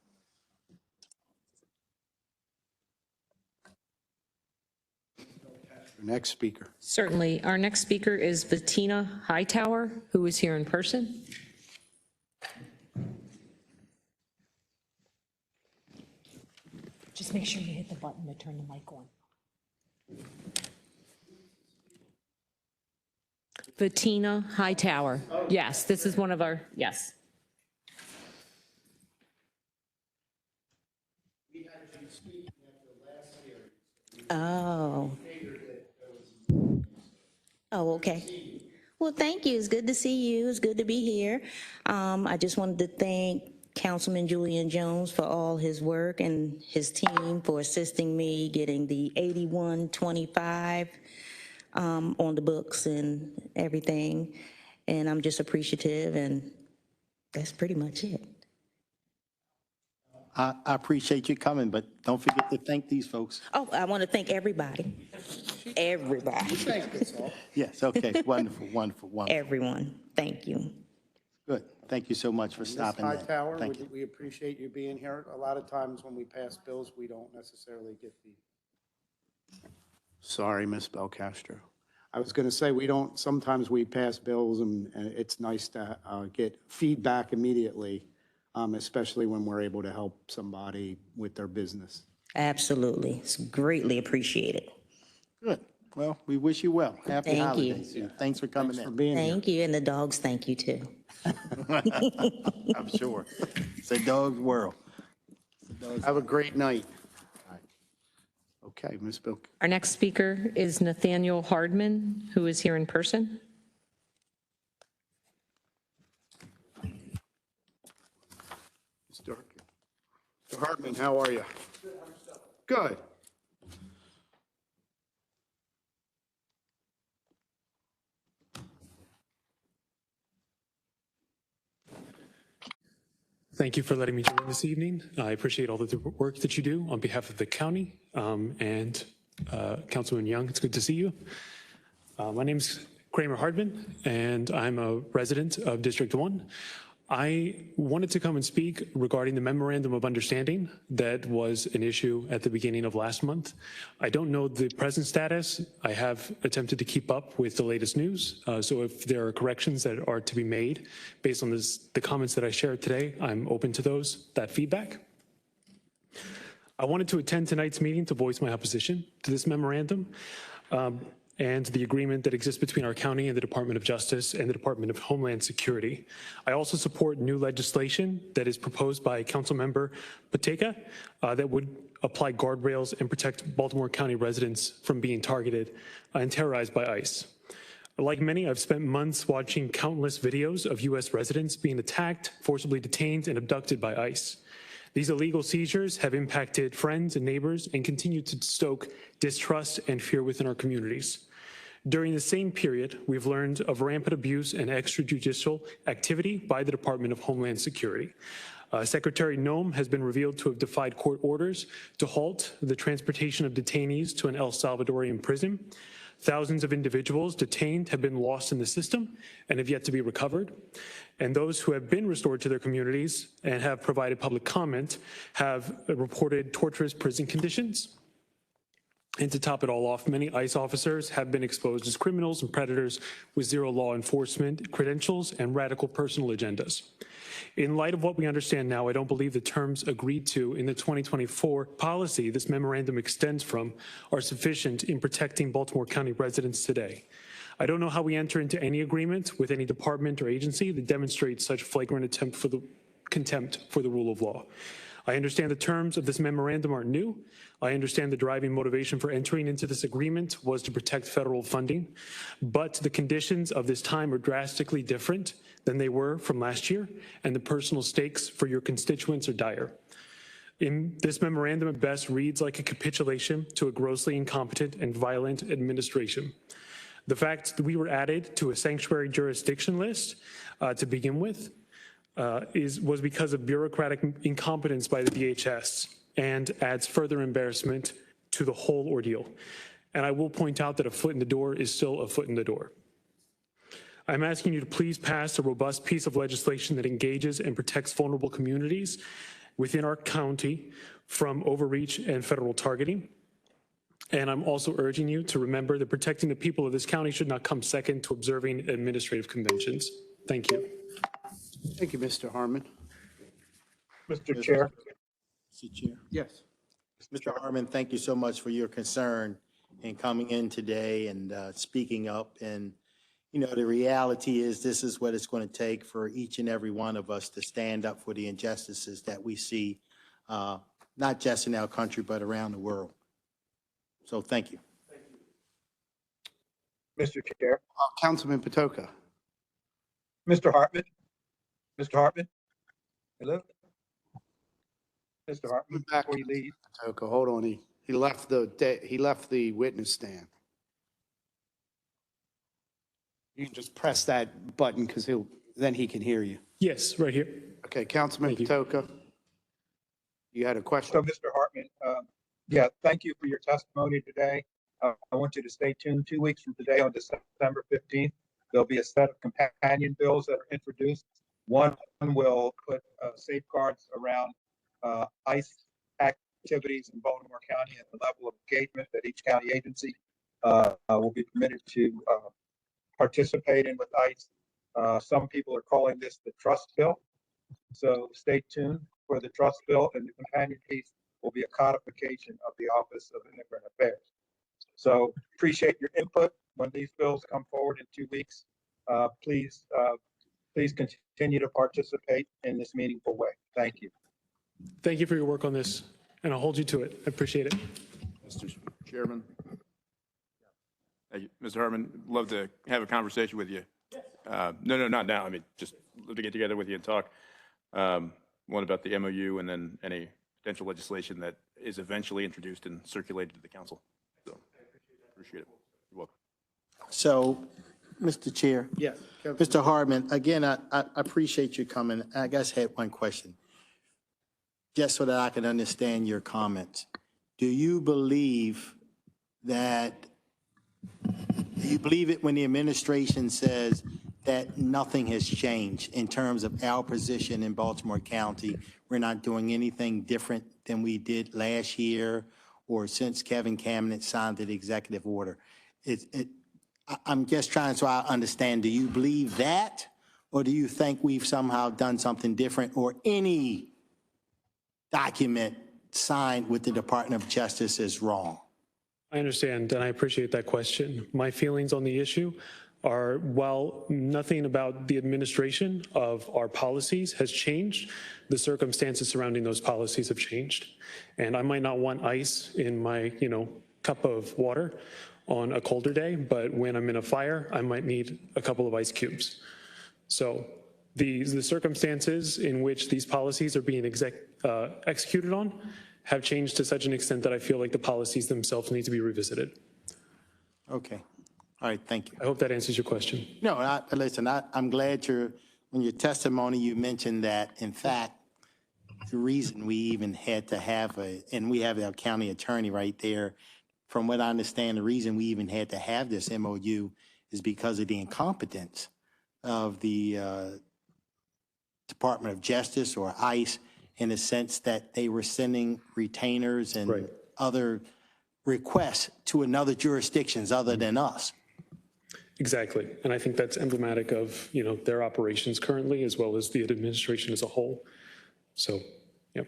Next speaker. Certainly. Our next speaker is Bettina Hightower, who is here in person. Just make sure you hit the button to turn the mic on. Bettina Hightower. Yes, this is one of our, yes. Oh. Oh, okay. Well, thank you. It's good to see you. It's good to be here. I just wanted to thank Councilman Julian Jones for all his work and his team for assisting me getting the 8125 on the books and everything. And I'm just appreciative, and that's pretty much it. I appreciate you coming, but don't forget to thank these folks. Oh, I want to thank everybody. Everybody. Yes, okay, wonderful, wonderful, wonderful. Everyone. Thank you. Good. Thank you so much for stopping in. Ms. Hightower, Thank you. we appreciate you being here. A lot of times when we pass bills, we don't necessarily get the. Sorry, Ms. Belcastro. I was going to say, sometimes we pass bills and it's nice to get feedback immediately, especially when we're able to help somebody with their business. Absolutely. It's greatly appreciated. Good. Well, we wish you well. Happy Thank you. holidays. Thanks for coming For in. being here. Thank you, and the dogs thank you too. I'm sure. It's a dog's world. Have a great night. Okay, Ms. Bilk. Our next speaker is Nathaniel Hardman, who is here in person. Mr. Hartman, how are you? Good. Thank you for letting me join this evening. I appreciate all the work that you do on behalf of the county, and Councilman Young, it's good to see you. My name's Kramer Hardman, and I'm a resident of District 1. I wanted to come and speak regarding the memorandum of understanding that was an issue at the beginning of last month. I don't know the present status. I have attempted to keep up with the latest news. So if there are corrections that are to be made based on the comments that I shared today, I'm open to that feedback. I wanted to attend tonight's meeting to voice my opposition to this memorandum. And the agreement that exists between our county and the Department of Justice and the Department of Homeland Security. I also support new legislation that is proposed by Councilmember Pateka that would apply guardrails and protect Baltimore County residents from being targeted and terrorized by ICE. Like many, I've spent months watching countless videos of U.S. residents being attacked, forcibly detained, and abducted by ICE. These illegal seizures have impacted friends and neighbors and continue to stoke distrust and fear within our communities. During the same period, we've learned of rampant abuse and extrajudicial activity by the Department of Homeland Security. Secretary Noem has been revealed to have defied court orders to halt the transportation of detainees to an El Salvadorian prison. Thousands of individuals detained have been lost in the system and have yet to be recovered. And those who have been restored to their communities and have provided public comment have reported torturous prison conditions. And to top it all off, many ICE officers have been exposed as criminals and predators with zero law enforcement credentials and radical personal agendas. In light of what we understand now, I don't believe the terms agreed to in the 2024 policy this memorandum extends from are sufficient in protecting Baltimore County residents today. I don't know how we enter into any agreement with any department or agency that demonstrates such flagrant contempt for the rule of law. I understand the terms of this memorandum aren't new. I understand the driving motivation for entering into this agreement was to protect federal funding, but the conditions of this time are drastically different than they were from last year, and the personal stakes for your constituents are dire. In this memorandum at best reads like a capitulation to a grossly incompetent and violent administration. The fact that we were added to a sanctuary jurisdiction list to begin with was because of bureaucratic incompetence by the DHS and adds further embarrassment to the whole ordeal. And I will point out that a foot in the door is still a foot in the door. I'm asking you to please pass a robust piece of legislation that engages and protects vulnerable communities within our county from overreach and federal targeting. And I'm also urging you to remember that protecting the people of this county should not come second to observing administrative conventions. Thank you. Thank you, Mr. Harmon. Mr. Chair. Mr. Chair. Yes. Mr. Harmon, thank you so much for your concern in coming in today and speaking up. And, you know, the reality is this is what it's going to take for each and every one of us to stand up for the injustices that we see, not just in our country, but around the world. So thank you. Mr. Chair. Councilman Patoka. Mr. Hartman. Mr. Hartman. Hello. Mr. Hartman, before you leave. Patoka, hold on. He left the witness stand. You can just press that button because then he can hear you. Yes, right here. Okay, Councilman Patoka, you had a question? So, Mr. Hartman, yeah, thank you for your testimony today. I want you to stay tuned. 2 weeks from today, on December 15th, there'll be a set of companion bills that are introduced. One will put safeguards around ICE activities in Baltimore County and the level of engagement that each county agency will be permitted to participate in with ICE. Some people are calling this the trust bill. So stay tuned for the trust bill, and the companion piece will be a codification of the Office of Immigrant Affairs. So appreciate your input when these bills come forward in 2 weeks. Please continue to participate in this meaningful way. Thank you. Thank you for your work on this, and I'll hold you to it. I appreciate it. Mr. Chairman. Mr. Hartman, love to have a conversation with you. No, not now. I mean, just love to get together with you and talk. One about the MOU and then any potential legislation that is eventually introduced and circulated to the council. So, appreciate it. You're welcome. So, Mr. Chair. Yes. Mr. Hartman, again, I appreciate you coming. I guess I had one question, just so that I can understand your comments. Do you believe it when the administration says that nothing has changed in terms of our position in Baltimore County? We're not doing anything different than we did last year or since Kevin Cabinet signed the executive order. I'm just trying so I understand, do you believe that? Or do you think we've somehow done something different, or any document signed with the Department of Justice is wrong? I understand, and I appreciate that question. My feelings on the issue are, while nothing about the administration of our policies has changed, the circumstances surrounding those policies have changed. And I might not want ice in my, cup of water on a colder day, but when I'm in a fire, I might need a couple of ice cubes. So the circumstances in which these policies are being executed on have changed to such an extent that I feel like the policies themselves need to be revisited. Okay. All right, thank you. I hope that answers your question. No, listen, I'm glad in your testimony, you mentioned that, in fact, the reason we even had to have and we have our county attorney right there. From what I understand, the reason we even had to have this MOU is because of the incompetence of the Department of Justice, or ICE, in the sense that they were sending retainers and other requests to another jurisdictions other than us. Exactly. And I think that's emblematic of, their operations currently, as well as the administration as a whole. So, yep.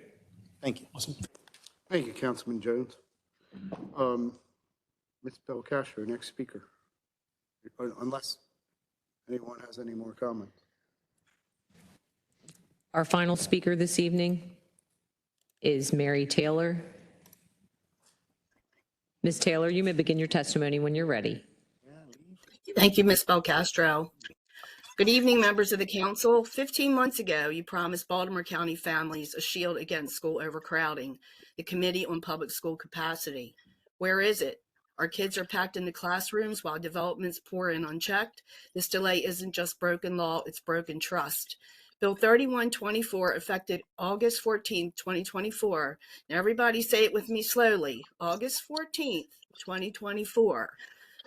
Thank you. Awesome. Thank you, Councilman Jones. Ms. Belcastro, next speaker. Unless anyone has any more comments. Our final speaker this evening is Mary Taylor. Ms. Taylor, you may begin your testimony when you're ready. Thank you, Ms. Belcastro. Good evening, members of the council. 15 months ago, you promised Baltimore County families a shield against school overcrowding, the Committee on Public School Capacity. Where is it? Our kids are packed into classrooms while developments pour in unchecked. This delay isn't just broken law, it's broken trust. Bill 3124 effective August 14, 2024. Now everybody say it with me slowly. August 14th, 2024.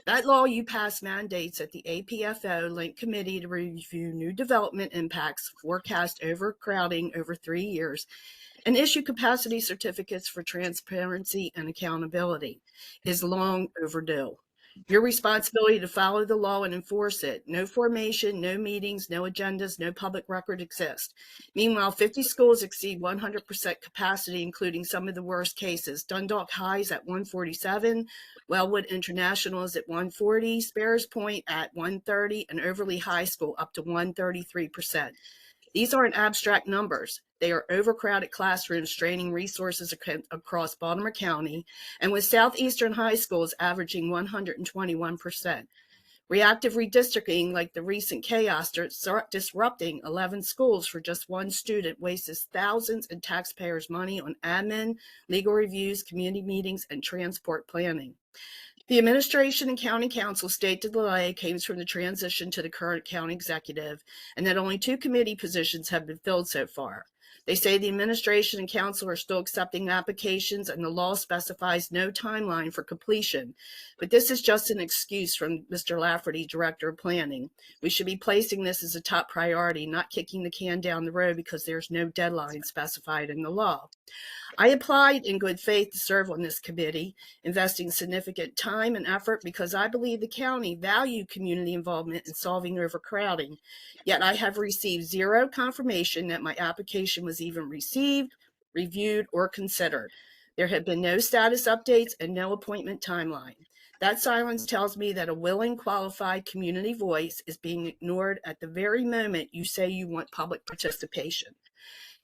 That law you passed mandates that the APFO link committee to review new development impacts, forecast overcrowding over 3 years, and issue capacity certificates for transparency and accountability is long overdue. Your responsibility to follow the law and enforce it. No formation, no meetings, no agendas, no public record exist. Meanwhile, 50 schools exceed 100% capacity, including some of the worst cases. Dundalk High is at 147, Wellwood International is at 140, Sparrows Point at 130, and Overly High School up to 133%. These aren't abstract numbers. They are overcrowded classrooms straining resources across Baltimore County, and with Southeastern high schools averaging 121%. Reactive redistricting, like the recent chaos disrupting 11 schools for just one student, wastes thousands in taxpayers' money on admin, legal reviews, community meetings, and transport planning. The administration and county council state the delay came from the transition to the current county executive, and that only 2 committee positions have been filled so far. They say the administration and council are still accepting applications and the law specifies no timeline for completion. But this is just an excuse from Mr. Lafferty, Director of Planning. We should be placing this as a top priority, not kicking the can down the road because there's no deadline specified in the law. I applied in good faith to serve on this committee, investing significant time and effort because I believe the county valued community involvement in solving overcrowding. Yet I have received zero confirmation that my application was even received, reviewed, or considered. There have been no status updates and no appointment timeline. That silence tells me that a willing, qualified community voice is being ignored at the very moment you say you want public participation.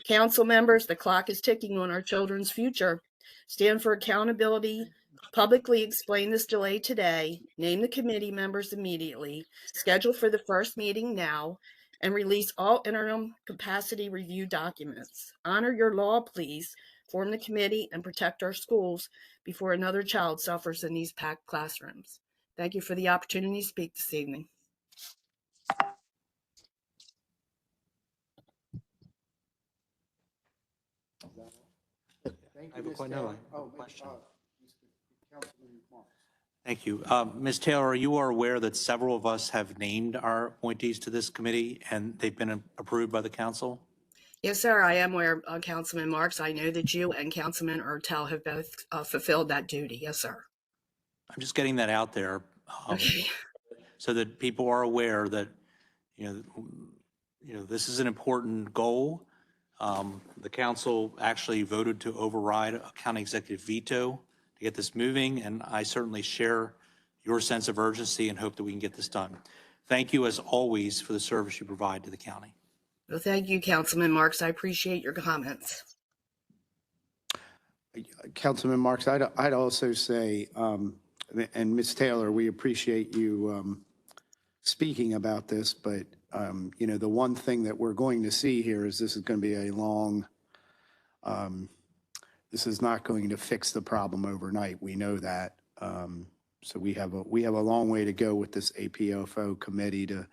Council members, the clock is ticking on our children's future. Stand for accountability, publicly explain this delay today, name the committee members immediately, schedule for the first meeting now, and release all interim capacity review documents. Honor your law, please. Form the committee and protect our schools before another child suffers in these packed classrooms. Thank you for the opportunity to speak this evening. I have a question. Thank you. Ms. Taylor, you are aware that several of us have named our appointees to this committee and they've been approved by the council? Yes, sir. I am aware, Councilman Marks. I know that you and Councilman Ertel have both fulfilled that duty. Yes, sir. I'm just getting that out there Okay. so that people are aware that, this is an important goal. The council actually voted to override a county executive veto to get this moving, and I certainly share your sense of urgency and hope that we can get this done. Thank you, as always, for the service you provide to the county. Well, thank you, Councilman Marks. I appreciate your comments. Councilman Marks, I'd also say, and Ms. Taylor, we appreciate you speaking about this, but the one thing that we're going to see here is this is going to be a long, this is not going to fix the problem overnight. We know that. So we have a long way to go with this APFO committee to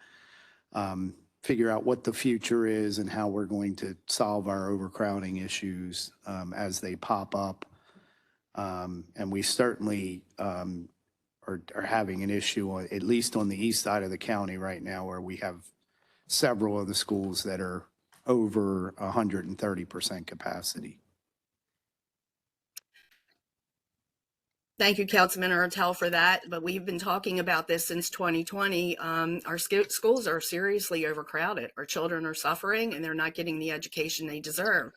figure out what the future is and how we're going to solve our overcrowding issues as they pop up. And we certainly are having an issue, at least on the east side of the county right now, where we have several of the schools that are over 130% capacity. Thank you, Councilman Ertel, for that. But we've been talking about this since 2020. Our schools are seriously overcrowded. Our children are suffering and they're not getting the education they deserve.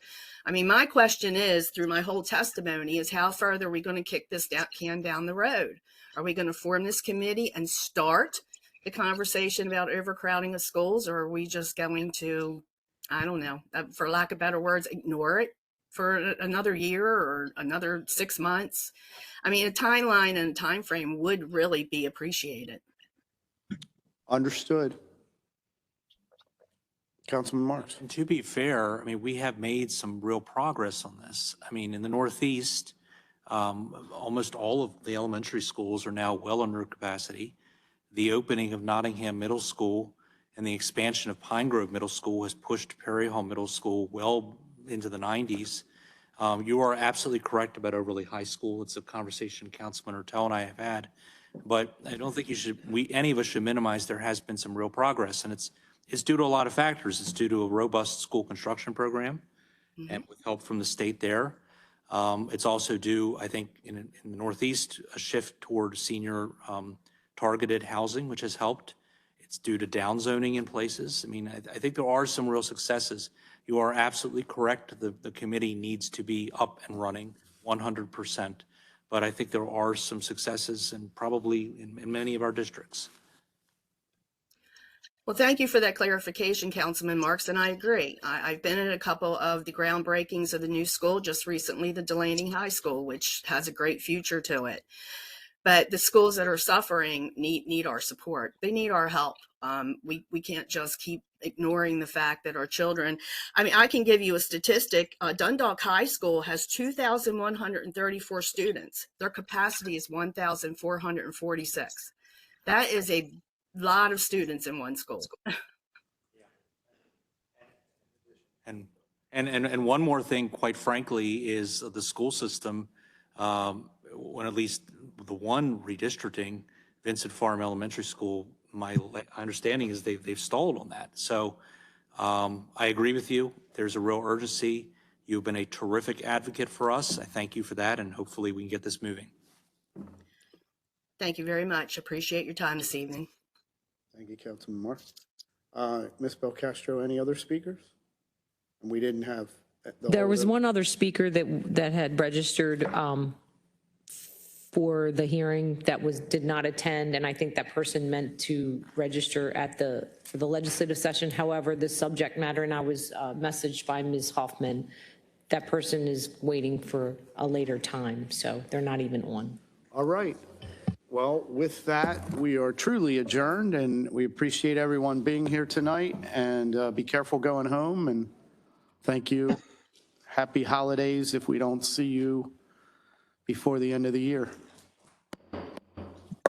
I mean, my question is, through my whole testimony, is how further are we going to kick this can down the road? Are we going to form this committee and start the conversation about overcrowding of schools, or are we just going to, I don't know, for lack of better words, ignore it for another year or another 6 months? I mean, a timeline and a time frame would really be appreciated. Understood. Councilman Marks. And to be fair, I mean, we have made some real progress on this. I mean, in the Northeast, almost all of the elementary schools are now well under capacity. The opening of Nottingham Middle School and the expansion of Pine Grove Middle School has pushed Perry Hall Middle School well into the 90s. You are absolutely correct about Overley High School. It's a conversation Councilman Ertel and I have had, but I don't think any of us should minimize there has been some real progress, and it's due to a lot of factors. It's due to a robust school construction program and with help from the state there. It's also due, I think, in the Northeast, a shift toward senior targeted housing, which has helped. It's due to downzoning in places. I mean, I think there are some real successes. You are absolutely correct. The committee needs to be up and running 100%. But I think there are some successes, and probably in many of our districts. Well, thank you for that clarification, Councilman Marks, and I agree. I've been at a couple of the groundbreakings of the new school, just recently the Delaney High School, which has a great future to it. But the schools that are suffering need our support. They need our help. We can't just keep ignoring the fact that our children, I mean, I can give you a statistic. Dundalk High School has 2,134 students. Their capacity is 1,446. That is a lot of students in one school. And one more thing, quite frankly, is the school system, when at least the one redistricting, Vincent Farm Elementary School, my understanding is they've stalled on that. So I agree with you. There's a real urgency. You've been a terrific advocate for us. I thank you for that, and hopefully we can get this moving. Thank you very much. Appreciate your time this evening. Thank you, Councilman Marks. Ms. Belcastro, any other speakers? And we didn't have. There was one other speaker that had registered for the hearing that did not attend, and I think that person meant to register for the legislative session. However, the subject matter, and I was messaged by Ms. Hoffman, that person is waiting for a later time, so they're not even on. All right. Well, with that, we are truly adjourned, and we appreciate everyone being here tonight, and be careful going home, and thank you. Happy holidays if we don't see you before the end of the year.